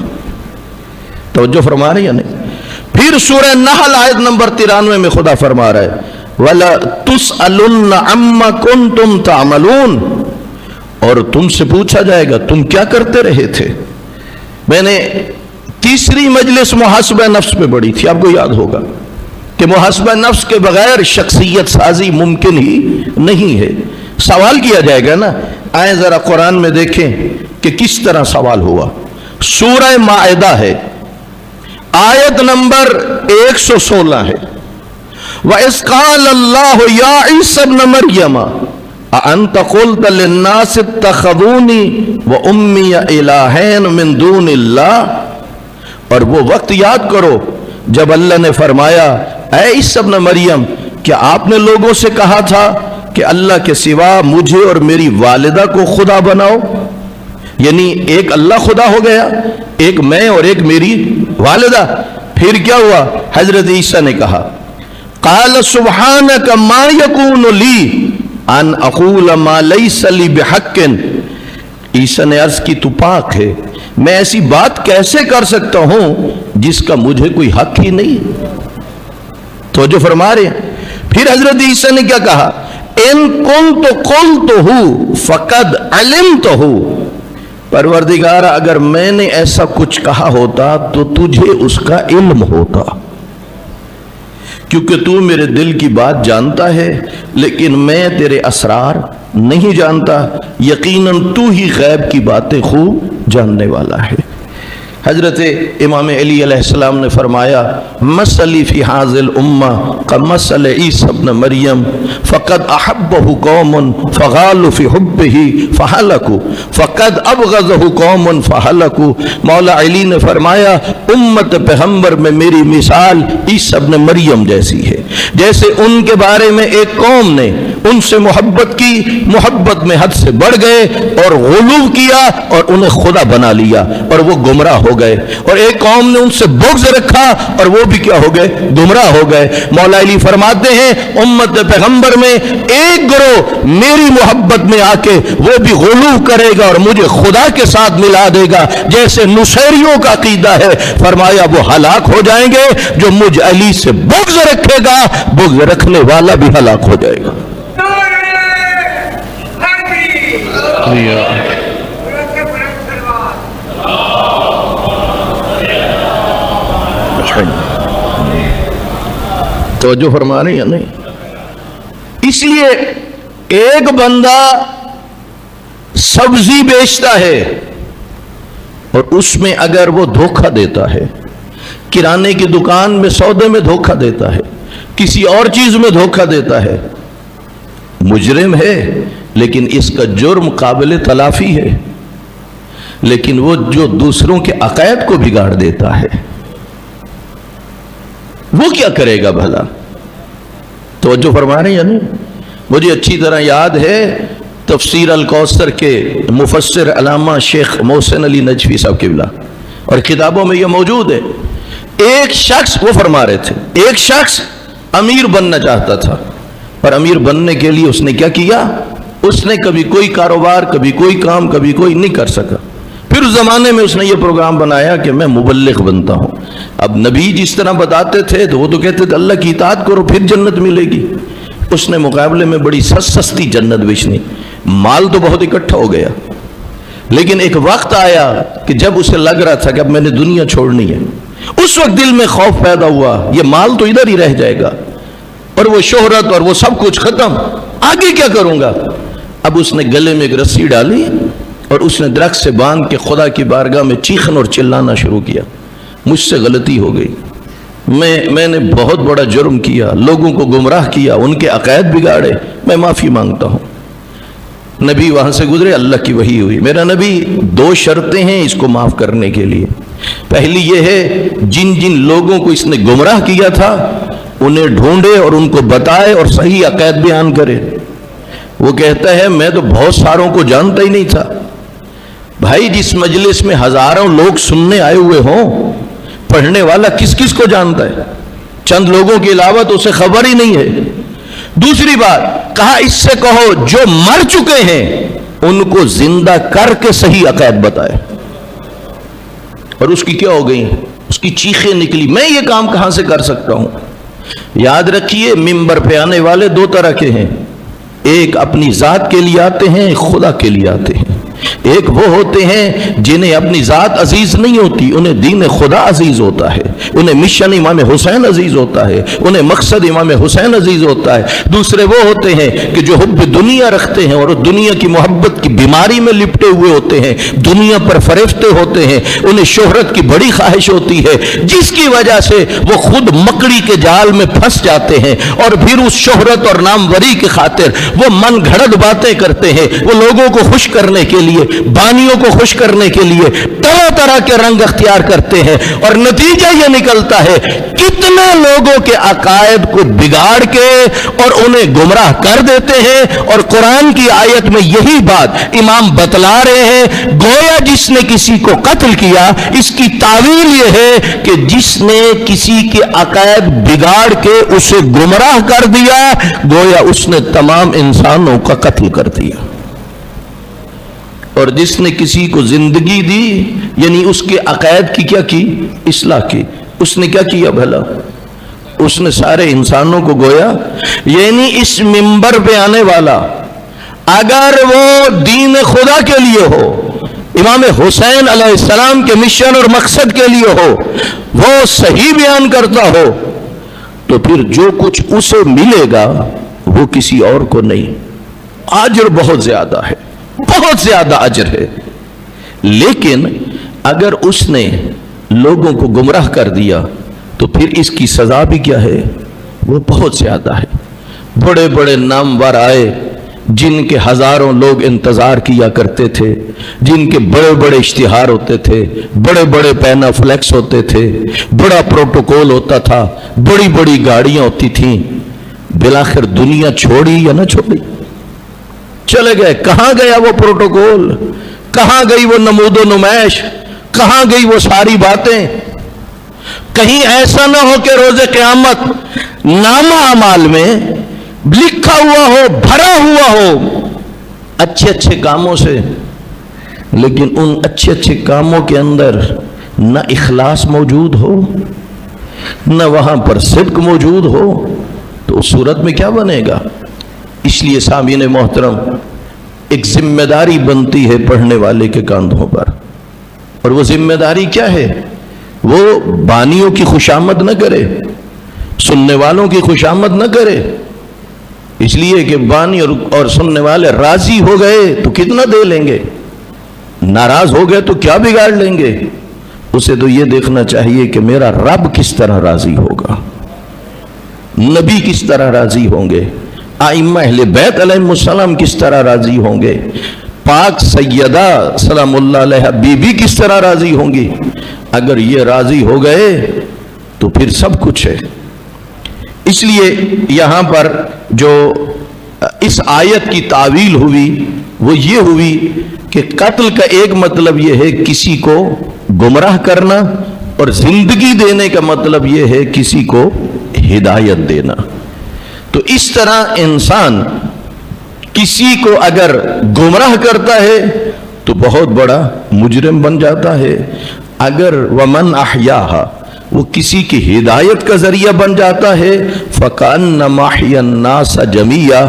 توجہ فرما رہے یا نہیں؟ پھر سورہ نحل آیت نمبر 93 میں خدا فرما رہا ہے وَلَتُسْأَلُنَّ عَمَّا كُنْتُمْ تَعْمَلُونَ. اور تم سے پوچھا جائے گا تم کیا کرتے رہے تھے. میں نے تیسری مجلس محاسبہ نفس پہ پڑھی تھی، آپ کو یاد ہوگا کہ محاسبہ نفس کے بغیر شخصیت سازی ممکن ہی نہیں ہے. سوال کیا جائے گا نا. آئیں ذرا قرآن میں دیکھیں کہ کس طرح سوال ہوا. سورہ مائدہ ہے، آیت نمبر 116 ہے، وَإِذْ قَالَ اللَّهُ يَا عِيسَى ابْنَ مَرْيَمَ أَأَنْتَ قُلْتَ لِلنَّاسِ اتَّخَذُونِي وَأُمِّيَ إِلَٰهَيْنِ مِن دُونِ اللَّهِ، اور وہ وقت یاد کرو جب اللہ نے فرمایا اے عیسی ابن مریم، کیا آپ نے لوگوں سے کہا تھا کہ اللہ کے سوا مجھے اور میری والدہ کو خدا بناؤ؟ یعنی ایک اللہ خدا ہو گیا، ایک میں اور ایک میری والدہ۔ پھر کیا ہوا؟ حضرت عیسیٰ نے کہا قال سبحانک ما یکون لی ان اقول ما لیس لی بحق، عیسیٰ نے عرض کی تو پاک ہے، میں ایسی بات کیسے کر سکتا ہوں جس کا مجھے کوئی حق ہی نہیں۔ تو جو فرما رہے ہیں، پھر حضرت عیسیٰ نے کیا کہا ان کنت قلتہ فقد علمتہ، پروردگارہ اگر میں نے ایسا کچھ کہا ہوتا تو تجھے اس کا علم ہوتا، کیونکہ تو میرے دل کی بات جانتا ہے لیکن میں تیرے اسرار نہیں جانتا، یقیناً تو ہی غیب کی باتیں خوب جاننے والا ہے۔ حضرت امام علی علیہ السلام نے فرمایا مثلی فی هذه الامہ کمثل عیسی ابن مریم فقد احبہ قوم فغالوا فی حبہ فہلکوا فقد ابغضہ قوم فہلکوا۔ مولا علی نے فرمایا امت پیغمبر میں میری مثال عیسی ابن مریم جیسی ہے، جیسے ان کے بارے میں ایک قوم نے ان سے محبت کی، محبت میں حد سے بڑھ گئے اور غلو کیا اور انہیں خدا بنا لیا اور وہ گمراہ ہو گئے، اور ایک قوم نے ان سے بغض رکھا اور وہ بھی کیا ہو گئے؟ گمراہ ہو گئے۔ مولا علی فرماتے ہیں امت پیغمبر میں ایک گروہ میری محبت میں آ کے وہ بھی غلو کرے گا اور مجھے خدا کے ساتھ ملا دے گا، جیسے نصیریوں کا عقیدہ ہے، فرمایا وہ ہلاک ہو جائیں گے۔ جو مجھ علی سے بغض رکھے گا، بغض رکھنے والا بھی ہلاک ہو جائے گا۔ توجہ فرما رہے ہیں نہیں؟ اس لیے ایک بندہ سبزی بیچتا ہے اور اس میں اگر وہ دھوکہ دیتا ہے، کرانے کی دکان میں سودے میں دھوکہ دیتا ہے، کسی اور چیز میں دھوکہ دیتا ہے، مجرم ہے لیکن اس کا جرم قابل تلافی ہے۔ لیکن وہ جو دوسروں کے عقائد کو بگاڑ دیتا ہے وہ کیا کرے گا بھلا؟ توجہ فرما رہے ہیں یا نہیں؟ مجھے اچھی طرح یاد ہے تفسیر الکوثر کے مفسر علامہ شیخ محسن علی نجفی صاحب قبلہ، اور کتابوں میں یہ موجود ہے، ایک شخص وہ فرما رہے تھے ایک شخص امیر بننا چاہتا تھا، اور امیر بننے کے لیے اس نے کیا کیا؟ اس نے کبھی کوئی کاروبار، کبھی کوئی کام، کبھی کوئی نہیں کر سکا۔ پھر اس زمانے میں اس نے یہ پروگرام بنایا کہ میں مبلغ بنتا ہوں۔ اب نبی جس طرح بتاتے تھے تو وہ تو کہتے تھے اللہ کی اطاعت کرو پھر جنت ملے گی، اس نے مقابلے میں بڑی سستی جنت بیچنی، مال تو بہت اکٹھا ہو گیا، لیکن ایک وقت آیا کہ جب اسے لگ رہا تھا کہ اب میں نے دنیا چھوڑنی ہے، اس وقت دل میں خوف پیدا ہوا یہ مال تو ادھر ہی رہ جائے گا اور وہ شہرت اور وہ سب کچھ ختم، آگے کیا کروں گا؟ اب اس نے گلے میں ایک رسی ڈالی اور اس نے درخت سے باندھ کے خدا کی بارگاہ میں چیخنا اور چلانا شروع کیا، مجھ سے غلطی ہو گئی، میں نے بہت بڑا جرم کیا، لوگوں کو گمراہ کیا، ان کے عقائد بگاڑے، میں معافی مانگتا ہوں۔ نبی وہاں سے گزرے، اللہ کی وحی ہوئی، میرا نبی 2 شرطیں ہیں اس کو معاف کرنے کے لیے۔ پہلی یہ ہے جن جن لوگوں کو اس نے گمراہ کیا تھا انہیں ڈھونڈے اور ان کو بتائے اور صحیح عقائد بیان کرے۔ وہ کہتا ہے میں تو بہت ساروں کو جانتا ہی نہیں تھا۔ بھائی جس مجلس میں ہزاروں لوگ سننے آئے ہوئے ہوں، پڑھنے والا کس کس کو جانتا ہے؟ چند لوگوں کے علاوہ تو اسے خبر ہی نہیں ہے۔ دوسری بات کہا اس سے کہو جو مر چکے ہیں ان کو زندہ کر کے صحیح عقائد بتائے، اور اس کی کیا ہو گئی؟ اس کی چیخیں نکلی، میں یہ کام کہاں سے کر سکتا ہوں؟ یاد رکھیے ممبر پہ آنے والے 2 طرح کے ہیں، ایک اپنی ذات کے لیے آتے ہیں، ایک خدا کے لیے آتے ہیں۔ ایک وہ ہوتے ہیں جنہیں اپنی ذات عزیز نہیں ہوتی، انہیں دین خدا عزیز ہوتا ہے، انہیں مشن امام حسین عزیز ہوتا ہے، انہیں مقصد امام حسین عزیز ہوتا ہے۔ دوسرے وہ ہوتے ہیں کہ جو حب دنیا رکھتے ہیں اور دنیا کی محبت کی بیماری میں لپٹے ہوئے ہوتے ہیں، دنیا پر فریفتے ہوتے ہیں، انہیں شہرت کی بڑی خواہش ہوتی ہے، جس کی وجہ سے وہ خود مکڑی کے جال میں پھنس جاتے ہیں، اور پھر اس شہرت اور ناموری کی خاطر وہ من گھڑت باتیں کرتے ہیں، وہ لوگوں کو خوش کرنے کے لیے، بانیوں کو خوش کرنے کے لیے طرح طرح کے رنگ اختیار کرتے ہیں، اور نتیجہ یہ نکلتا ہے کتنے لوگوں کے عقائد کو بگاڑ کے اور انہیں گمراہ کر دیتے ہیں۔ اور قرآن کی آیت میں یہی بات امام بتلا رہے ہیں، گویا جس نے کسی کو قتل کیا، اس کی تعویل یہ ہے کہ جس نے کسی کے عقائد بگاڑ کے اسے گمراہ کر دیا، گویا اس نے تمام انسانوں کا قتل کر دیا۔ اور جس نے کسی کو زندگی دی، یعنی اس کے عقائد کی کیا کی؟ اصلاح کی۔ اس نے کیا کیا بھلا؟ اس نے سارے انسانوں کو گویا، یعنی اس منبر پہ آنے والا اگر وہ دین خدا کے لیے ہو، امام حسین علیہ السلام کے مشن اور مقصد کے لیے ہو، وہ صحیح بیان کرتا ہو، تو پھر جو کچھ اسے ملے گا وہ کسی اور کو نہیں۔ اجر بہت زیادہ ہے، بہت زیادہ اجر ہے۔ لیکن اگر اس نے لوگوں کو گمراہ کر دیا تو پھر اس کی سزا بھی کیا ہے؟ وہ بہت زیادہ ہے۔ بڑے بڑے نامور آئے جن کے ہزاروں لوگ انتظار کیا کرتے تھے، جن کے بڑے بڑے اشتہار ہوتے تھے، بڑے بڑے پینا فلیکس ہوتے تھے، بڑا پروٹوکول ہوتا تھا، بڑی بڑی گاڑیاں ہوتی تھیں، بالآخر دنیا چھوڑی یا نہ چھوڑی؟ چلے گئے۔ کہاں گیا وہ پروٹوکول؟ کہاں گئی وہ نمود و نمائش؟ کہاں گئی وہ ساری باتیں؟ کہیں ایسا نہ ہو کہ روز قیامت نامہ اعمال میں لکھا ہوا ہو، بھرا ہوا ہو اچھے اچھے کاموں سے، لیکن ان اچھے اچھے کاموں کے اندر نہ اخلاص موجود ہو، نہ وہاں پر صدق موجود ہو، تو اس صورت میں کیا بنے گا؟ اس لیے سامعین محترم، ایک ذمہ داری بنتی ہے پڑھنے والے کے کاندھوں پر، اور وہ ذمہ داری کیا ہے؟ وہ بانیوں کی خوشامد نہ کرے، سننے والوں کی خوشامد نہ کرے، اس لیے کہ بانی اور سننے والے راضی ہو گئے تو کتنا دے لیں گے، ناراض ہو گئے تو کیا بگاڑ لیں گے۔ اسے تو یہ دیکھنا چاہیے کہ میرا رب کس طرح راضی ہوگا، نبی کس طرح راضی ہوں گے، ائمہ اہل بیت علیہ السلام کس طرح راضی ہوں گے، پاک سیدہ سلام اللہ علیہ بی بی کس طرح راضی ہوں گی۔ اگر یہ راضی ہو گئے تو پھر سب کچھ ہے۔ اس لیے یہاں پر جو اس آیت کی تعویل ہوئی وہ یہ ہوئی کہ قتل کا ایک مطلب یہ ہے کسی کو گمراہ کرنا، اور زندگی دینے کا مطلب یہ ہے کسی کو ہدایت دینا۔ تو اس طرح انسان کسی کو اگر گمراہ کرتا ہے تو بہت بڑا مجرم بن جاتا ہے، اگر ومن احیاہا وہ کسی کی ہدایت کا ذریعہ بن جاتا ہے، فَكَأَنَّمَا أَحْيَا النَّاسَ جَمِيعًا،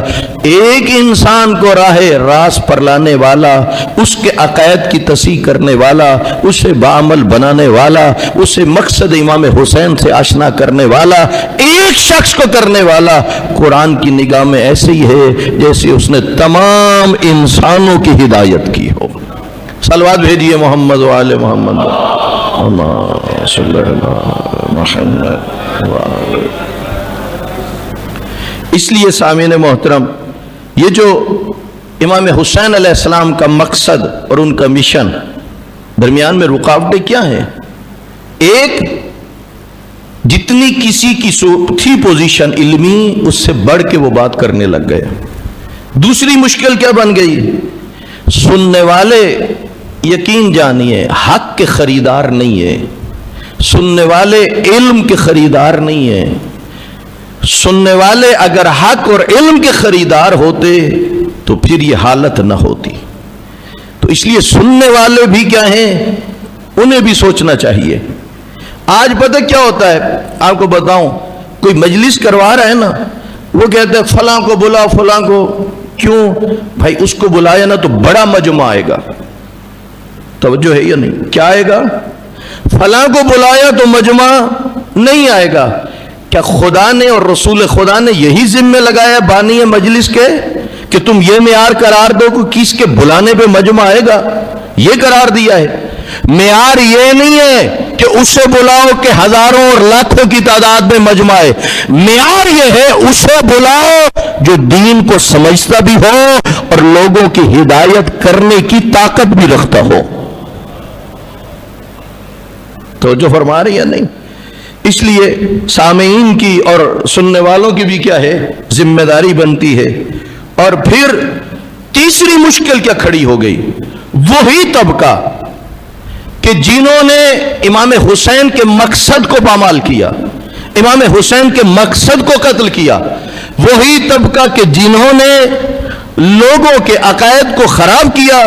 ایک انسان کو راہ راست پر لانے والا، اس کے عقائد کی تصحیح کرنے والا، اسے بعمل بنانے والا، اسے مقصد امام حسین سے آشنا کرنے والا، ایک شخص کو کرنے والا، قرآن کی نگاہ میں ایسے ہی ہے جیسے اس نے تمام انسانوں کی ہدایت کی ہو۔ صلوات بھیجیے محمد و آل محمد، اللہم صلی علی محمد۔ اس لیے سامعین محترم، یہ جو امام حسین علیہ السلام کا مقصد اور ان کا مشن، درمیان میں رکاوٹیں کیا ہیں؟ ایک، جتنی کسی کی تھی پوزیشن علمی، اس سے بڑھ کے وہ بات کرنے لگ گئے۔ دوسری مشکل کیا بن گئی؟ سننے والے یقین جانیے حق کے خریدار نہیں ہے، سننے والے علم کے خریدار نہیں ہیں۔ سننے والے اگر حق اور علم کے خریدار ہوتے تو پھر یہ حالت نہ ہوتی۔ تو اس لیے سننے والے بھی کیا ہیں، انہیں بھی سوچنا چاہیے۔ آج پتہ کیا ہوتا ہے، آپ کو بتاؤں، کوئی مجلس کروا رہا ہے نا، وہ کہتے ہیں فلاں کو بلا، فلاں کو، کیوں بھائی؟ اس کو بلایا نا تو بڑا مجمع آئے گا، توجہ ہے یا نہیں؟ کیا آئے گا؟ فلاں کو بلایا تو مجمع نہیں آئے گا۔ کیا خدا نے اور رسول خدا نے یہی ذمہ لگایا بانی مجلس کے کہ تم یہ معیار قرار دو کہ کس کے بلانے پہ مجمع آئے گا؟ یہ قرار دیا ہے۔ معیار یہ نہیں ہے کہ اسے بلاؤ کہ ہزاروں اور لاکھوں کی تعداد میں مجمع ہے، معیار یہ ہے اسے بلاؤ جو دین کو سمجھتا بھی ہو اور لوگوں کی ہدایت کرنے کی طاقت بھی رکھتا ہو۔ تو جو فرما رہی ہے نہیں؟ اس لیے سامعین کی اور سننے والوں کی بھی کیا ہے؟ ذمہ داری بنتی ہے۔ اور پھر تیسری مشکل کیا کھڑی ہو گئی؟ وہی طبقہ کہ جنہوں نے امام حسین کے مقصد کو پامال کیا، امام حسین کے مقصد کو قتل کیا، وہی طبقہ کہ جنہوں نے لوگوں کے عقائد کو خراب کیا،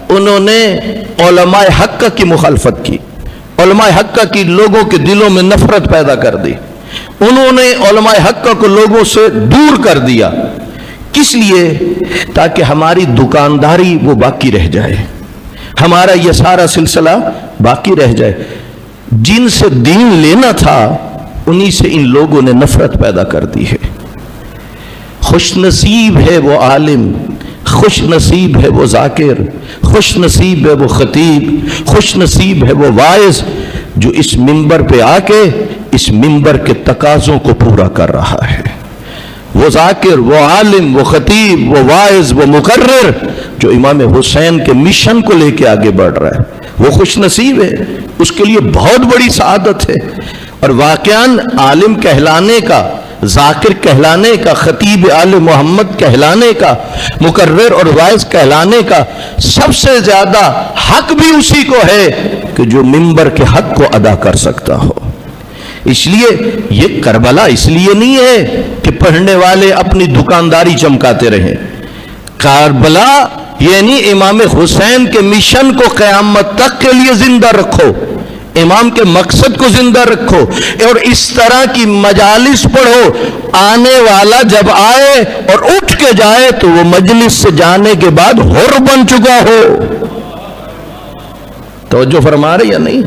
انہوں نے علماء حق کی مخالفت کی، علماء حق کی لوگوں کے دلوں میں نفرت پیدا کر دی، انہوں نے علماء حق کو لوگوں سے دور کر دیا۔ کس لیے؟ تاکہ ہماری دکانداری وہ باقی رہ جائے، ہمارا یہ سارا سلسلہ باقی رہ جائے۔ جن سے دین لینا تھا انہی سے ان لوگوں نے نفرت پیدا کر دی ہے۔ خوش نصیب ہے وہ عالم، خوش نصیب ہے وہ ذاکر، خوش نصیب ہے وہ خطیب، خوش نصیب ہے وہ واعظ جو اس منبر پہ آ کے اس منبر کے تقاضوں کو پورا کر رہا ہے۔ وہ ذاکر، وہ عالم، وہ خطیب، وہ واعظ، وہ مقرر جو امام حسین کے مشن کو لے کے آگے بڑھ رہا ہے، وہ خوش نصیب ہے، اس کے لیے بہت بڑی سعادت ہے۔ اور واقعاً عالم کہلانے کا، ذاکر کہلانے کا، خطیب آل محمد کہلانے کا، مقرر اور واعظ کہلانے کا سب سے زیادہ حق بھی اسی کو ہے کہ جو منبر کے حق کو ادا کر سکتا ہو۔ اس لیے یہ کربلا اس لیے نہیں ہے کہ پڑھنے والے اپنی دکانداری چمکاتے رہیں، کربلا یعنی امام حسین کے مشن کو قیامت تک کے لیے زندہ رکھو، امام کے مقصد کو زندہ رکھو، اور اس طرح کی مجالس پڑھو، آنے والا جب آئے اور اٹھ کے جائے تو وہ مجلس سے جانے کے بعد حر بن چکا ہو۔ توجہ فرما رہے یا نہیں؟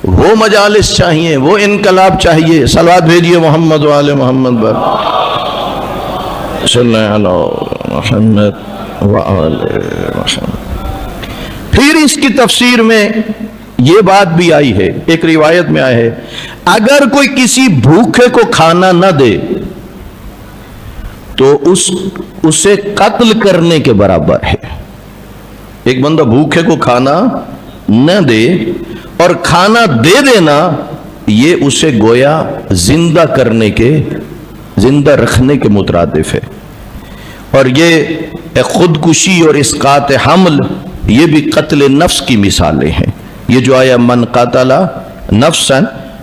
وہ مجالس چاہیے، وہ انقلاب چاہیے۔ صلوات بھیجیے محمد و آل محمد پر، صلی اللہ علیہ محمد و آل محمد۔ پھر اس کی تفسیر میں یہ بات بھی آئی ہے، ایک روایت میں آیا ہے، اگر کوئی کسی بھوکے کو کھانا نہ دے تو اسے قتل کرنے کے برابر ہے۔ ایک بندہ بھوکے کو کھانا نہ دے اور کھانا دے دینا، یہ اسے گویا زندہ کرنے کے، زندہ رکھنے کے مترادف ہے۔ اور یہ خودکشی اور اسقاط حمل یہ بھی قتل نفس کی مثالیں ہیں۔ یہ جو آیا من قتل نفسا،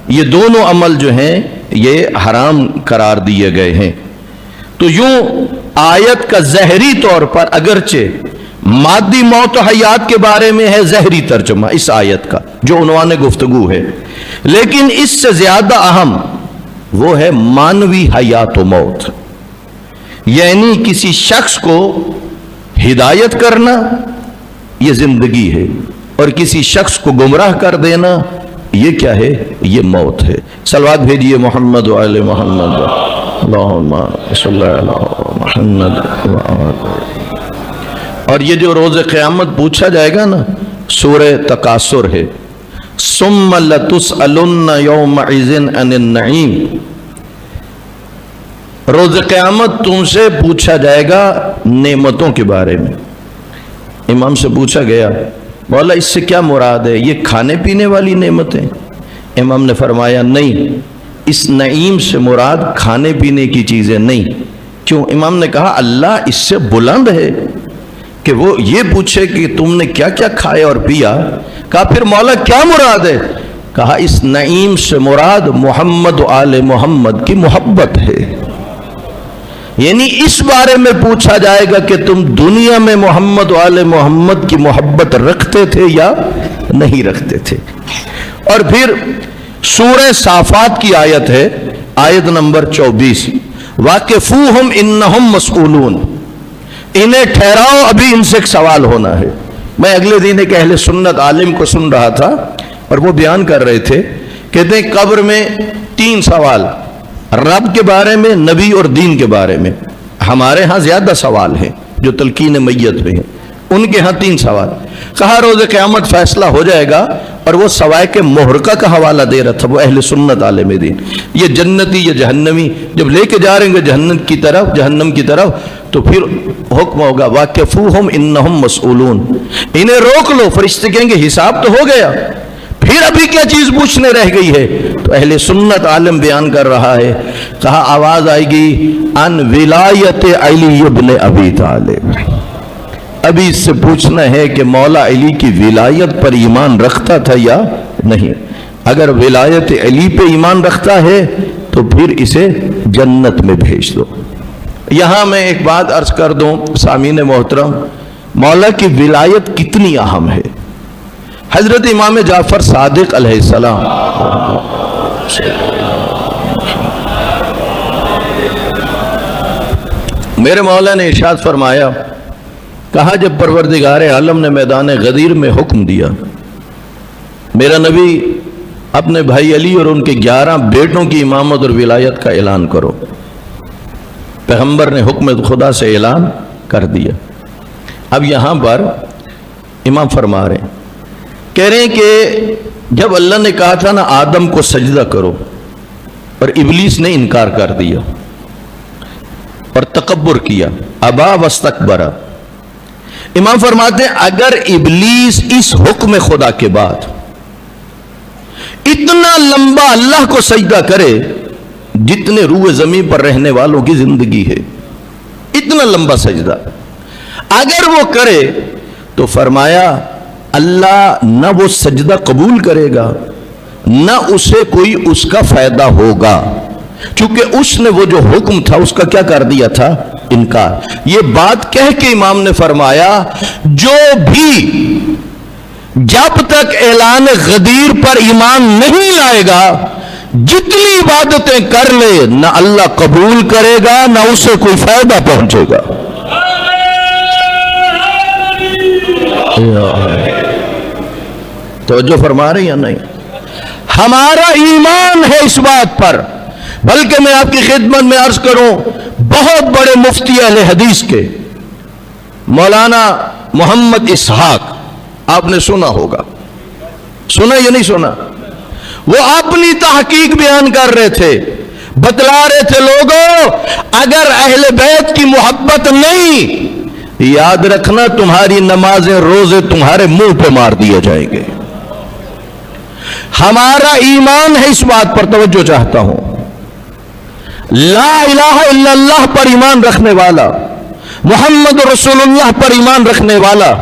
یہ دونوں عمل جو ہیں یہ حرام قرار دیے گئے ہیں۔ تو یوں آیت کا ظاہری طور پر اگرچہ مادی موت و حیات کے بارے میں ہے ظاہری ترجمہ اس آیت کا جو عنوان گفتگو ہے، لیکن اس سے زیادہ اہم وہ ہے مانوی حیات و موت، یعنی کسی شخص کو ہدایت کرنا یہ زندگی ہے، اور کسی شخص کو گمراہ کر دینا یہ کیا ہے؟ یہ موت ہے۔ صلوات بھیجیے محمد و آل محمد، اللہم صلی علی محمد و آل۔ اور یہ جو روز قیامت پوچھا جائے گا نا، سورہ تکاثر ہے، ثم لتسألن یومئذ عن النعیم، روز قیامت تم سے پوچھا جائے گا نعمتوں کے بارے میں۔ امام سے پوچھا گیا مولا اس سے کیا مراد ہے؟ یہ کھانے پینے والی نعمتیں؟ امام نے فرمایا نہیں، اس نعیم سے مراد کھانے پینے کی چیزیں نہیں۔ کیوں؟ امام نے کہا اللہ اس سے بلند ہے کہ وہ یہ پوچھے کہ تم نے کیا کیا کھایا اور پیا۔ کہا پھر مولا کیا مراد ہے؟ کہا اس نعیم سے مراد محمد و آل محمد کی محبت ہے، یعنی اس بارے میں پوچھا جائے گا کہ تم دنیا میں محمد و آل محمد کی محبت رکھتے تھے یا نہیں رکھتے تھے۔ اور پھر سورہ صافات کی آیت ہے، آیت نمبر 24، واقفوہم انہم مسئولون، انہیں ٹھہراؤ ابھی ان سے ایک سوال ہونا ہے۔ میں اگلے دن ایک اہل سنت عالم کو سن رہا تھا اور وہ بیان کر رہے تھے، کہتے ہیں قبر میں 3 سوال، رب کے بارے میں، نبی اور دین کے بارے میں۔ ہمارے ہاں زیادہ سوال ہیں جو تلقین میت میں ہیں، ان کے ہاں 3 سوال۔ کہا روز قیامت فیصلہ ہو جائے گا، اور وہ سوائے کے محرقہ کا حوالہ دے رہا تھا وہ اہل سنت عالم دین۔ یہ جنتی یا جہنمی جب لے کے جا رہے ہیں جہنم کی طرف تو پھر حکم ہوگا واقفوہم انہم مسئولون، انہیں روک لو، فرشتے کہیں گے حساب تو ہو گیا، پھر ابھی کیا چیز پوچھنے رہ گئی ہے؟ تو اہل سنت عالم بیان کر رہا ہے، کہا آواز آئے گی ان ولایت علی ابن ابی طالب، ابھی اس سے پوچھنا ہے کہ مولا علی کی ولایت پر ایمان رکھتا تھا یا نہیں۔ اگر ولایت علی پہ ایمان رکھتا ہے تو پھر اسے جنت میں بھیج دو۔ یہاں میں ایک بات عرض کر دوں سامعین محترم، مولا کی ولایت کتنی اہم ہے۔ حضرت امام جعفر صادق علیہ السلام میرے مولا نے ارشاد فرمایا، کہا جب پروردگار عالم نے میدان غدیر میں حکم دیا میرا نبی اپنے بھائی علی اور ان کے 11 بیٹوں کی امامت اور ولایت کا اعلان کرو، پیغمبر نے حکم خدا سے اعلان کر دیا۔ اب یہاں پر امام فرما رہے ہیں، کہہ رہے ہیں کہ جب اللہ نے کہا تھا نا آدم کو سجدہ کرو، اور ابلیس نے انکار کر دیا اور تکبر کیا، ابا واستکبر، امام فرماتے ہیں اگر ابلیس اس حکم خدا کے بعد اتنا لمبا اللہ کو سجدہ کرے جتنے روح زمین پر رہنے والوں کی زندگی ہے، اتنا لمبا سجدہ اگر وہ کرے تو فرمایا اللہ نہ وہ سجدہ قبول کرے گا نہ اسے کوئی اس کا فائدہ ہوگا، چونکہ اس نے وہ جو حکم تھا اس کا کیا کر دیا تھا؟ انکار۔ یہ بات کہہ کے امام نے فرمایا جو بھی جب تک اعلان غدیر پر ایمان نہیں لائے گا جتنی عبادتیں کر لے نہ اللہ قبول کرے گا نہ اسے کوئی فائدہ پہنچے گا۔ توجہ فرما رہے یا نہیں؟ ہمارا ایمان ہے اس بات پر، بلکہ میں آپ کی خدمت میں عرض کروں بہت بڑے مفتی اہل حدیث کے مولانا محمد اسحاق، آپ نے سنا ہوگا، سنا یا نہیں سنا؟ وہ اپنی تحقیق بیان کر رہے تھے، بتلا رہے تھے لوگوں اگر اہل بیت کی محبت نہیں، یاد رکھنا تمہاری نمازیں روزے تمہارے منہ پہ مار دیے جائیں گے۔ ہمارا ایمان ہے اس بات پر، توجہ چاہتا ہوں، لا الہ الا اللہ پر ایمان رکھنے والا، محمد رسول اللہ پر ایمان رکھنے والا،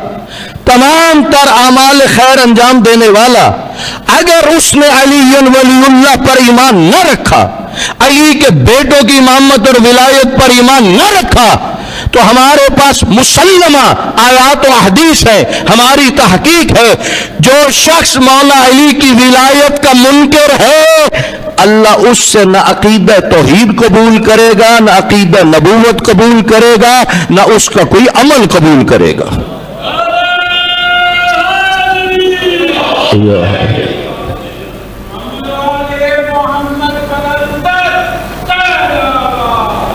تمام تر اعمال خیر انجام دینے والا، اگر اس نے علی ولی اللہ پر ایمان نہ رکھا، علی کے بیٹوں کی امامت اور ولایت پر ایمان نہ رکھا، تو ہمارے پاس مسلمہ آیات و حدیث ہے، ہماری تحقیق ہے، جو شخص مولا علی کی ولایت کا منکر ہے اللہ اس سے نہ عقیدہ توحید قبول کرے گا نہ عقیدہ نبوت قبول کرے گا نہ اس کا کوئی عمل قبول کرے گا۔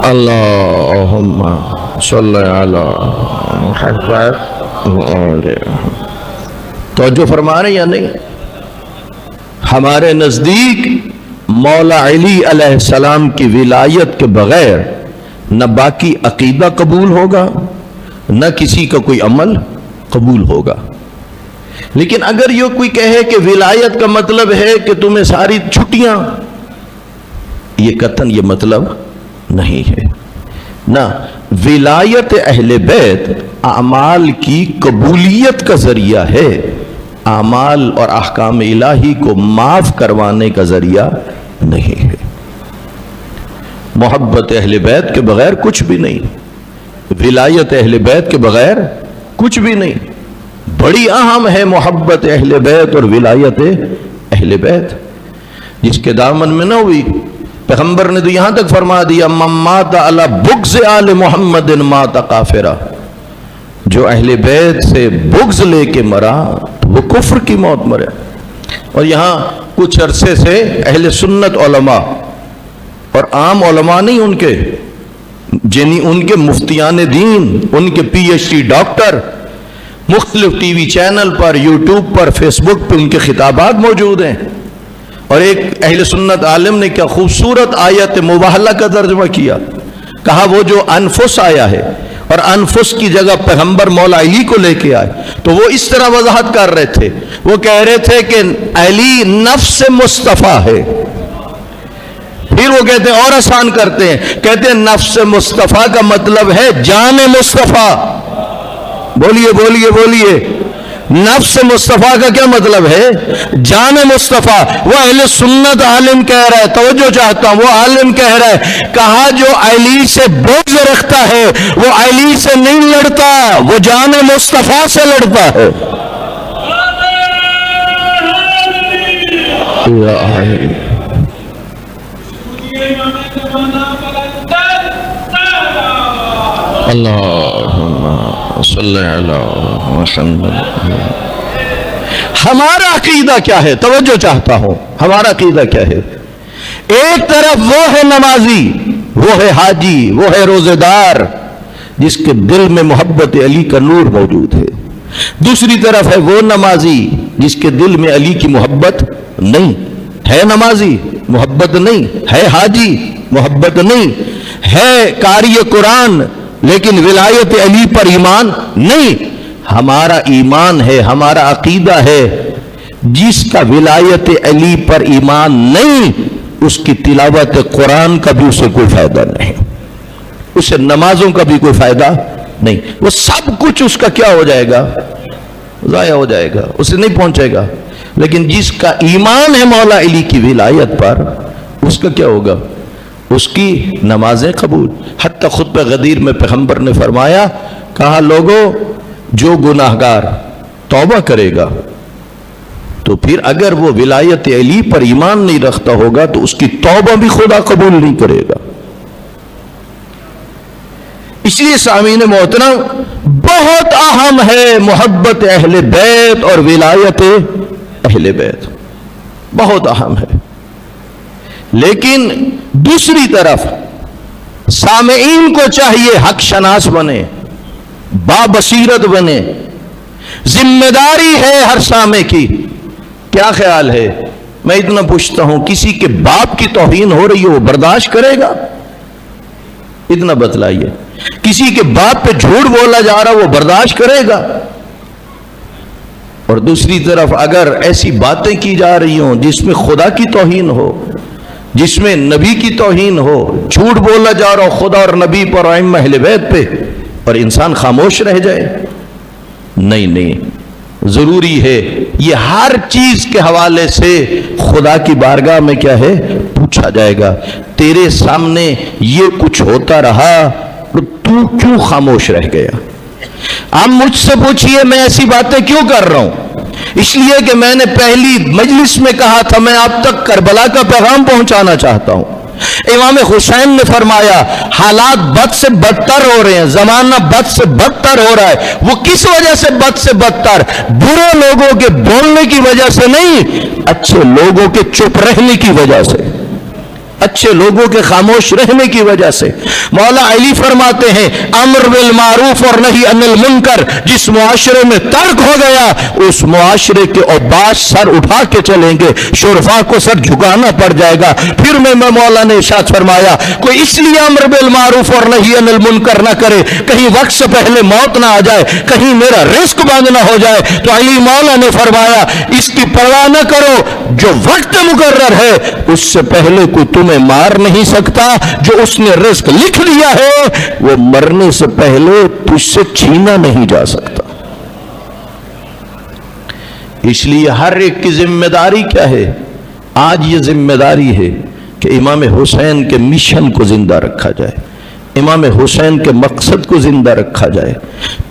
اللہم صلی علی محمد۔ توجہ فرما رہے یا نہیں؟ ہمارے نزدیک مولا علی علیہ السلام کی ولایت کے بغیر نہ باقی عقیدہ قبول ہوگا نہ کسی کا کوئی عمل قبول ہوگا۔ لیکن اگر یہ کوئی کہے کہ ولایت کا مطلب ہے کہ تمہیں ساری چھٹیاں، یہ قطعاً یہ مطلب نہیں ہے، نہ ولایت اہل بیت اعمال کی قبولیت کا ذریعہ ہے، اعمال اور احکام الہی کو معاف کروانے کا ذریعہ نہیں ہے۔ محبت اہل بیت کے بغیر کچھ بھی نہیں، ولایت اہل بیت کے بغیر کچھ بھی نہیں۔ بڑی اہم ہے محبت اہل بیت اور ولایت اہل بیت، جس کے دامن میں نہ ہوئی، پیغمبر نے تو یہاں تک فرما دیا من مات علی بغض آل محمد مات کافرا، جو اہل بیت سے بغض لے کے مرا وہ کفر کی موت مرے. اور یہاں کچھ عرصے سے اہل سنت علماء اور عام علماء نہیں، ان کے مفتیان دین، ان کے پی ایچ ڈی ڈاکٹر مختلف ٹی وی چینل پر، یوٹیوب پر، فیس بک پہ ان کے خطابات موجود ہیں. اور ایک اہل سنت عالم نے کیا خوبصورت آیت مباہلہ کا ترجمہ کیا. کہا وہ جو انفس آیا ہے اور انفس کی جگہ پیغمبر مولا علی کو لے کے آئے تو وہ اس طرح وضاحت کر رہے تھے. وہ کہہ رہے تھے کہ علی نفس مصطفیٰ ہے. پھر وہ کہتے ہیں اور آسان کرتے ہیں، کہتے ہیں نفس مصطفیٰ کا مطلب ہے جان مصطفیٰ. بولیے بولیے بولیے، نفس مصطفیٰ کا کیا مطلب ہے؟ جان مصطفیٰ. وہ اہل سنت عالم کہہ رہا ہے، توجہ چاہتا ہوں، وہ عالم کہہ رہا ہے، کہا جو علی سے بغض رکھتا ہے وہ علی سے نہیں لڑتا، وہ جان مصطفیٰ سے لڑتا ہے. اللہم صلی علی محمد. ہمارا عقیدہ کیا ہے؟ توجہ چاہتا ہوں، ہمارا عقیدہ کیا ہے؟ ایک طرف وہ ہے نمازی، وہ ہے حاجی، وہ ہے روزے دار جس کے دل میں محبت علی کا نور موجود ہے. دوسری طرف ہے وہ نمازی جس کے دل میں علی کی محبت نہیں ہے. نمازی محبت نہیں ہے، حاجی محبت نہیں ہے، قاری قرآن لیکن ولایت علی پر ایمان نہیں. ہمارا ایمان ہے، ہمارا عقیدہ ہے، جس کا ولایت علی پر ایمان نہیں اس کی تلاوت قرآن کا بھی اسے کوئی فائدہ نہیں، اسے نمازوں کا بھی کوئی فائدہ نہیں. وہ سب کچھ اس کا کیا ہو جائے گا؟ ضائع ہو جائے گا، اسے نہیں پہنچے گا. لیکن جس کا ایمان ہے مولا علی کی ولایت پر، اس کا کیا ہوگا؟ اس کی نمازیں قبول. حتیٰ خطبہ غدیر میں پیغمبر نے فرمایا، کہا لوگوں جو گناہگار توبہ کرے گا تو پھر اگر وہ ولایت علی پر ایمان نہیں رکھتا ہوگا تو اس کی توبہ بھی خدا قبول نہیں کرے گا. اس لیے سامعین محترم بہت اہم ہے محبت اہل بیت اور ولایت اہل بیت، بہت اہم ہے. لیکن دوسری طرف سامعین کو چاہیے حق شناس بنے، بابصیرت بنے. ذمہ داری ہے ہر سامع کی. کیا خیال ہے؟ میں اتنا پوچھتا ہوں، کسی کے باپ کی توہین ہو رہی ہے وہ برداشت کرے گا؟ اتنا بتلائیے. کسی کے باپ پہ جھوٹ بولا جا رہا وہ برداشت کرے گا؟ اور دوسری طرف اگر ایسی باتیں کی جا رہی ہوں جس میں خدا کی توہین ہو، جس میں نبی کی توہین ہو، جھوٹ بولا جا رہا ہو خدا اور نبی پر، ائمہ اہل بیت پہ، اور انسان خاموش رہ جائے، نہیں، ضروری ہے یہ ہر چیز کے حوالے سے خدا کی بارگاہ میں کیا ہے پوچھا جائے گا. تیرے سامنے یہ کچھ ہوتا رہا تو کیوں خاموش رہ گیا؟ آپ مجھ سے پوچھئے میں ایسی باتیں کیوں کر رہا ہوں؟ اس لیے کہ میں نے پہلی مجلس میں کہا تھا میں آپ تک کربلا کا پیغام پہنچانا چاہتا ہوں. امام حسین نے فرمایا حالات بد سے بدتر ہو رہے ہیں، زمانہ بد سے بدتر ہو رہا ہے. وہ کس وجہ سے بد سے بدتر؟ برے لوگوں کے بولنے کی وجہ سے نہیں، اچھے لوگوں کے چپ رہنے کی وجہ سے، اچھے لوگوں کے خاموش رہنے کی وجہ سے. مولا علی فرماتے ہیں امر بالمعروف اور نہی عن المنکر جس معاشرے میں ترک ہو گیا اس معاشرے کے اوباش سر اٹھا کے چلیں گے، شرفا کو سر جھکانا پڑ جائے گا. پھر میں مولا نے ارشاد فرمایا کوئی اس لیے امر بالمعروف اور نہی عن المنکر نہ کرے کہیں وقت سے پہلے موت نہ آ جائے، کہیں میرا رزق بند نہ ہو جائے. تو علی مولا نے فرمایا اس کی پرواہ نہ کرو، جو وقت مقرر ہے اس سے پہلے کوئی تمہیں مار نہیں سکتا، جو اس نے رزق لکھ دیا ہے وہ مرنے سے پہلے تجھ سے چھینا نہیں جا سکتا. اس لیے ہر ایک کی ذمہ داری کیا ہے؟ آج یہ ذمہ داری ہے کہ امام حسین کے مشن کو زندہ رکھا جائے، امام حسین کے مقصد کو زندہ رکھا جائے،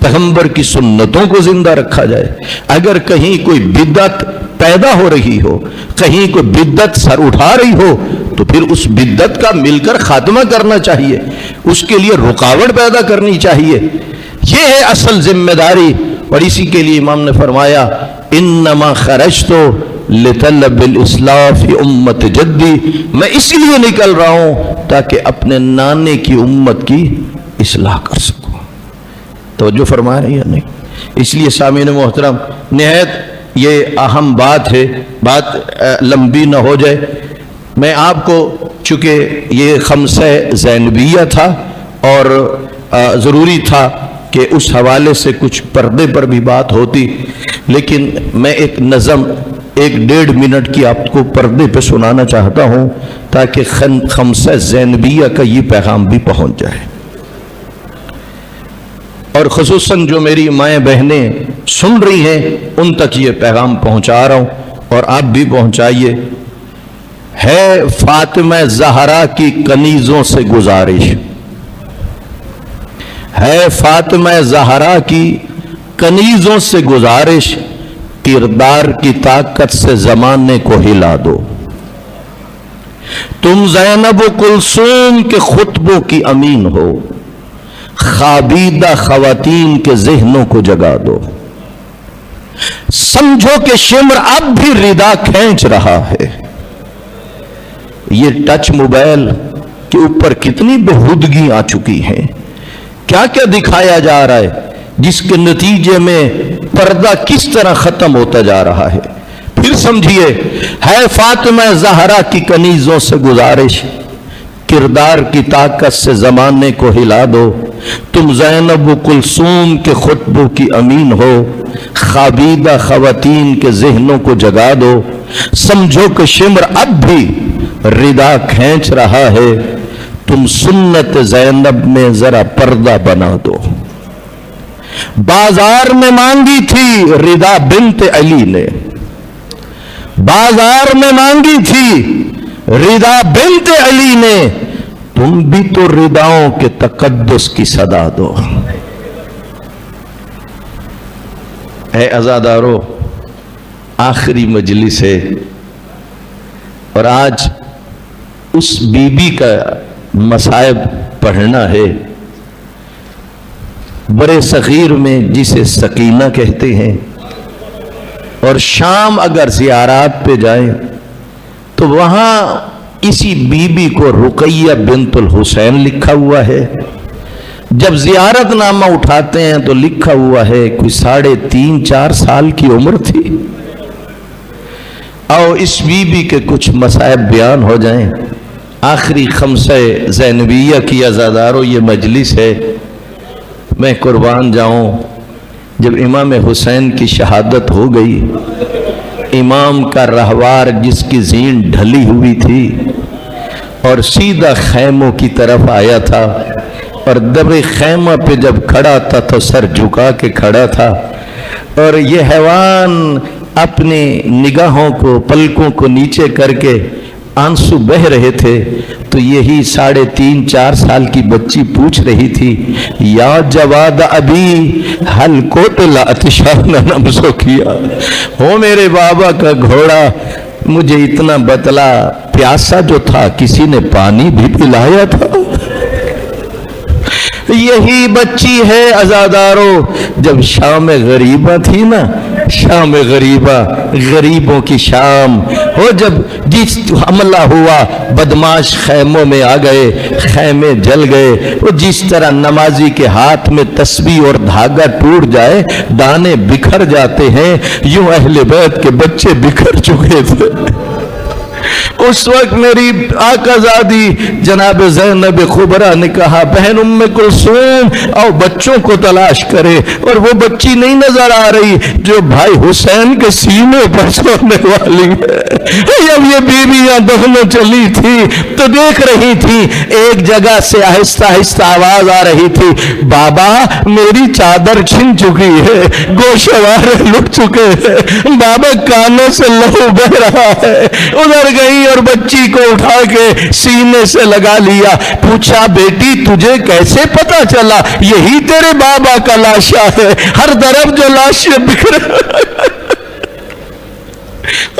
پیغمبر کی سنتوں کو زندہ رکھا جائے. اگر کہیں کوئی بدعت پیدا ہو رہی ہو، کہیں کوئی بدعت سر اٹھا رہی ہو تو پھر اس بدعت کا مل کر خاتمہ کرنا چاہیے، اس کے لیے رکاوٹ پیدا کرنی چاہیے. یہ ہے اصل ذمہ داری. اور اسی کے لیے امام نے فرمایا انما خرجتو لطلب الاصلاح فی امت جدی، میں اس لیے نکل رہا ہوں تاکہ اپنے نانے کی امت کی اصلاح کر سکوں. توجہ فرما رہے ہیں یا نہیں؟ اس لیے سامعین محترم، نہایت یہ اہم بات ہے، بات لمبی نہ ہو جائے. میں آپ کو چونکہ یہ خمسہ زینبیہ تھا اور ضروری تھا کہ اس حوالے سے کچھ پردے پر بھی بات ہوتی، لیکن میں ایک نظم 1-1.5 منٹ کی آپ کو پردے پہ سنانا چاہتا ہوں تاکہ خمسہ زینبیہ کا یہ پیغام بھی پہنچ جائے. اور خصوصاً جو میری مائیں بہنیں سن رہی ہیں ان تک یہ پیغام پہنچا رہا ہوں، اور آپ بھی پہنچائیے. ہے فاطمہ زہرا کی کنیزوں سے گزارش، ہے فاطمہ زہرا کی کنیزوں سے گزارش، کردار کی طاقت سے زمانے کو ہلا دو. تم زینب و کلثوم کے خطبوں کی امین ہو، خوابیدہ خواتین کے ذہنوں کو جگا دو. سمجھو کہ شمر اب بھی ردا کھینچ رہا ہے. یہ ٹچ موبائل کے اوپر کتنی بہودگی آ چکی ہیں، کیا کیا دکھایا جا رہا ہے، جس کے نتیجے میں پردہ کس طرح ختم ہوتا جا رہا ہے. پھر سمجھیے، ہے فاطمہ زہرا کی کنیزوں سے گزارش، کردار کی طاقت سے زمانے کو ہلا دو. تم زینب و کلثوم کے خطبوں کی امین ہو، خوابیدہ خواتین کے ذہنوں کو جگا دو. سمجھو کہ شمر اب بھی ردا کھینچ رہا ہے، تم سنت زینب میں ذرا پردہ بنا دو. بازار میں مانگی تھی ردا بنت علی نے، بازار میں مانگی تھی ردا بنت علی نے، تم بھی تو رداؤں کے تقدس کی صدا دو. اے عزادارو، آخری مجلس ہے اور آج اس بی بی کا مصائب پڑھنا ہے. برے صغیر میں جسے سکینہ کہتے ہیں، اور شام اگر زیارات پہ جائیں تو وہاں اسی بی بی کو رقیہ بنت الحسین لکھا ہوا ہے. جب زیارت نامہ اٹھاتے ہیں تو لکھا ہوا ہے کوئی 3.5-4 سال کی عمر تھی. آؤ اس بی بی کے کچھ مصائب بیان ہو جائیں. آخری خمسہ زینبیہ کی عزادارو یہ مجلس ہے. میں قربان جاؤں، جب امام حسین کی شہادت ہو گئی، امام کا رہوار جس کی زین ڈھلی ہوئی تھی اور سیدھا خیموں کی طرف آیا تھا، اور دب خیمہ پہ جب کھڑا تھا تو سر جھکا کے کھڑا تھا، اور یہ حیوان اپنی نگاہوں کو، پلکوں کو نیچے کر کے آنسو بہ رہے تھے، تو یہی 3.5-4 سال کی بچی پوچھ رہی تھی، یا جواد ابی حل کوٹلا اتشان نمسو کیا، ہو میرے بابا کا گھوڑا، مجھے اتنا بتلا، پیاسا جو تھا کسی نے پانی بھی پلایا تھا. یہی بچی ہے عزادارو، جب شام غریبہ تھی نا، شام غریبہ، غریبوں کی شام ہو، جب جس حملہ ہوا بدماش خیموں میں آ گئے، خیمے جل گئے، وہ جس طرح نمازی کے ہاتھ میں تسبیح اور دھاگا ٹوٹ جائے دانے بکھر جاتے ہیں، یوں اہل بیت کے بچے بکھر چکے تھے. اس وقت میری آقا زادی جناب زینب کبریٰ نے کہا، بہن ام کلثوم آؤ بچوں کو تلاش کرے، اور وہ بچی نہیں نظر آ رہی جو بھائی حسین کے سینے پر سونے والی ہے. جب یہ بیویاں دفنوں چلی تھی تو دیکھ رہی تھی، ایک جگہ سے آہستہ آہستہ آواز آ رہی تھی، بابا میری چادر چھن چکی ہے، گوشوارے لٹ چکے ہیں، بابا کانوں سے لہو بہ رہا ہے. ادھر گئی اور بچی کو اٹھا کے سینے سے لگا لیا. پوچھا بیٹی تجھے کیسے پتا چلا؟ یہی تیرے بابا کا لاشا ہے، ہر طرف جو لاشیں بکھرے.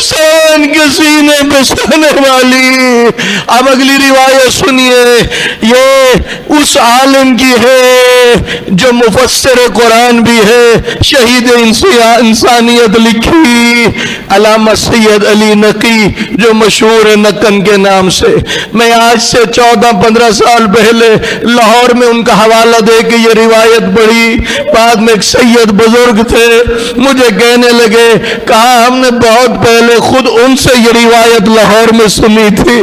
حسین کے سینے پہ سونے والی۔ اب اگلی روایت سنیے، یہ اس عالم کی ہے جو مفسر قرآن بھی ہے، شہید انسانیت لکھی، علامہ سید علی نقی، جو مشہور ہے نقن کے نام سے۔ میں آج سے 14-15 سال پہلے لاہور میں ان کا حوالہ دے کے یہ روایت پڑھی، بعد میں ایک سید بزرگ تھے، مجھے کہنے لگے، کہا ہم نے بہت پہلے خود ان سے یہ روایت لاہور میں سنی تھی،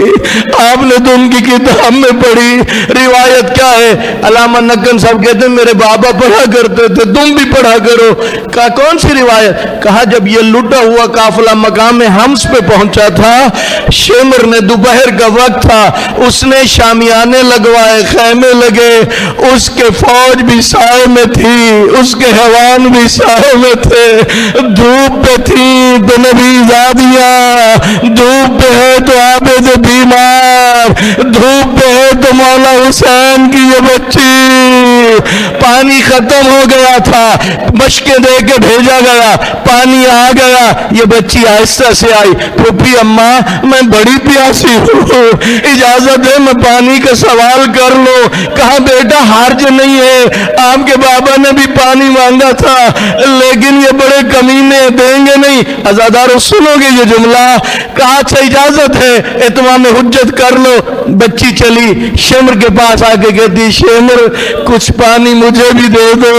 آپ نے تو ان کی کتاب میں پڑھی۔ روایت کیا ہے؟ علامہ نقن صاحب کہتے ہیں میرے بابا پڑھا کرتے تھے، تم بھی پڑھا کرو۔ کہا کون سی روایت؟ کہا جب یہ لٹا ہوا قافلہ مقام حمص پہ پہنچا تھا، شمر نے، دوپہر کا وقت تھا، اس نے شامیانے لگوائے، خیمے لگے، اس کے فوج بھی سائے میں تھی، اس کے حیوان بھی سائے میں تھے، دھوپ پہ تھی تو نبی زادیاں، دھوپ پہ ہے تو عابد بیمار، دھوپ پہ ہے تو مولا حسین کی یہ بچی۔ پانی ختم ہو گیا تھا، مشکیں دے کے بھیجا گیا، پانی آ گیا، یہ بچی آہستہ سے آئی، پھوپھی اماں میں بڑی پیاسی ہوں، اجازت ہے میں پانی کا سوال کر لو؟ کہا بیٹا حرج نہیں ہے، آپ کے بابا نے بھی پانی مانگا تھا، لیکن یہ بڑے کمینے دیں گے نہیں۔ عزادارو سنو گے یہ جملہ؟ کہا اچھا اجازت ہے، اتمام حجت کر لو۔ بچی چلی، شمر کے پاس آ کے کہتی شمر کچھ پانی مجھے بھی دے دو۔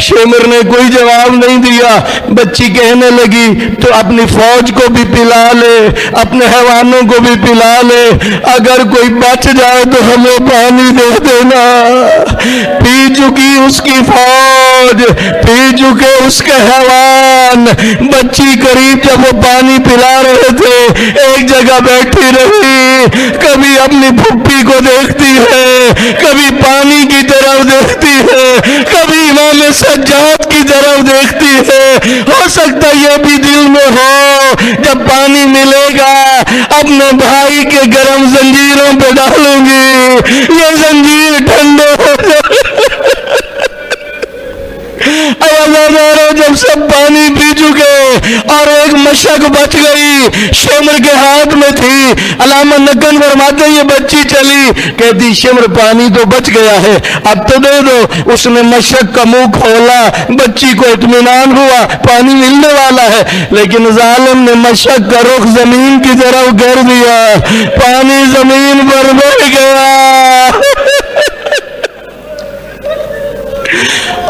شمر نے کوئی جواب نہیں دیا۔ بچی کہنے لگی تو اپنی فوج کو بھی پلا لے، اپنے حیوانوں کو بھی پلا لے، اگر کوئی بچ جائے تو ہمیں پانی دے دینا۔ پی چکی اس کی فوج، پی چکے اس کے حیوان۔ بچی قریب جب وہ پانی پلا رہے تھے ایک جگہ بیٹھی رہی، کبھی اپنی پھپھی کو دیکھتی ہے، کبھی پانی کی طرف دیکھتی ہے، کبھی امام سجاد کی طرف دیکھتی ہے۔ ہو سکتا یہ بھی دل میں ہو جب پانی ملے گا اپنے بھائی کے گرم زنجیروں پہ ڈالوں گی، یہ زنجیر ٹھنڈے ہو جائے۔ جب سب پانی پی چکے اور ایک مشک بچ گئی، شمر کے ہاتھ میں تھی۔ علامہ نقن فرماتے یہ بچی چلی، کہتی شمر پانی تو بچ گیا ہے، اب تو دے دو۔ اس نے مشک کا منہ کھولا، بچی کو اطمینان ہوا پانی ملنے والا ہے، لیکن ظالم نے مشک کا رخ زمین کی طرف کر دیا، پانی زمین پر بہ گیا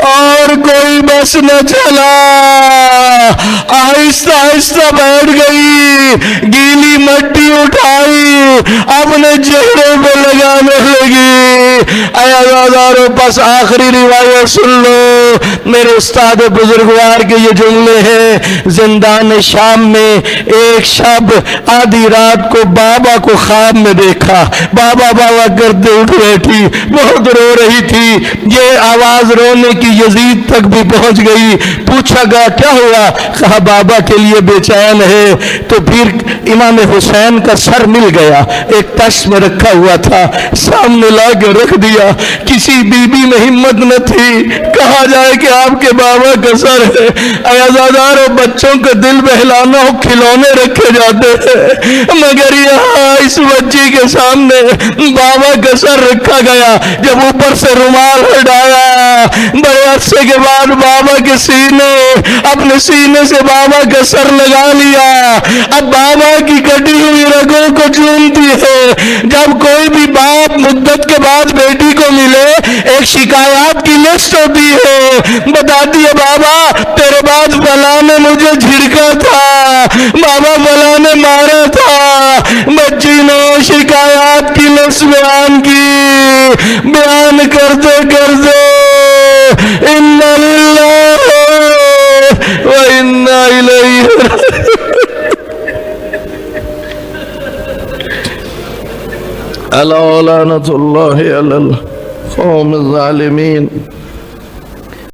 اور کوئی بس نہ چلا، آہستہ آہستہ بیٹھ گئی، گیلی مٹی اٹھائی اپنے چہرے پہ لگانے لگی۔ اے عزادارو پس آخری روایت سن لو، میرے استاد بزرگوار کے یہ جملے ہیں۔ زندان شام میں ایک شب آدھی رات کو بابا کو خواب میں دیکھا، بابا بابا کرتے اٹھ بیٹھی، بہت رو رہی تھی، یہ آواز رونے کی یزید تک بھی پہنچ گئی۔ پوچھا گیا کیا ہوا؟ کہا بابا کے لیے بے چین ہے۔ تو پھر امام حسین کا سر مل گیا، ایک تش میں رکھا ہوا تھا، سامنے لا کے رکھ دیا۔ کسی بی بی میں ہمت نہ تھی کہا جائے کہ آپ کے بابا کا سر ہے۔ اے عزادارو بچوں کا دل بہلانا ہو کھلونے رکھے جاتے ہیں، مگر یہاں اس بچی کے سامنے بابا کا سر رکھا گیا۔ جب اوپر سے رومال ہٹایا، بڑے عرصے کے بعد بابا کے سینے، اپنے سینے سے بابا کا سر لگا لیا، اب بابا کی کٹی ہوئی رگوں کو چومتی ہے۔ جب کوئی بھی باپ مدت کے بعد بیٹی کو ملے ایک شکایات کی لسٹ ہوتی ہے، بتاتی ہے بابا تیرے بعد فلاں نے مجھے جھڑکا تھا، بابا فلاں نے مارا تھا۔ بچی نے شکایات کی لسٹ بیان کی، بیان کرتے کرتے اِنَّا لِلَّهِ وَإِنَّا إِلَيْهِ أَلَا لَعْنَةُ اللَّهِ عَلَى الْقَوْمِ الظَّالِمِينَ۔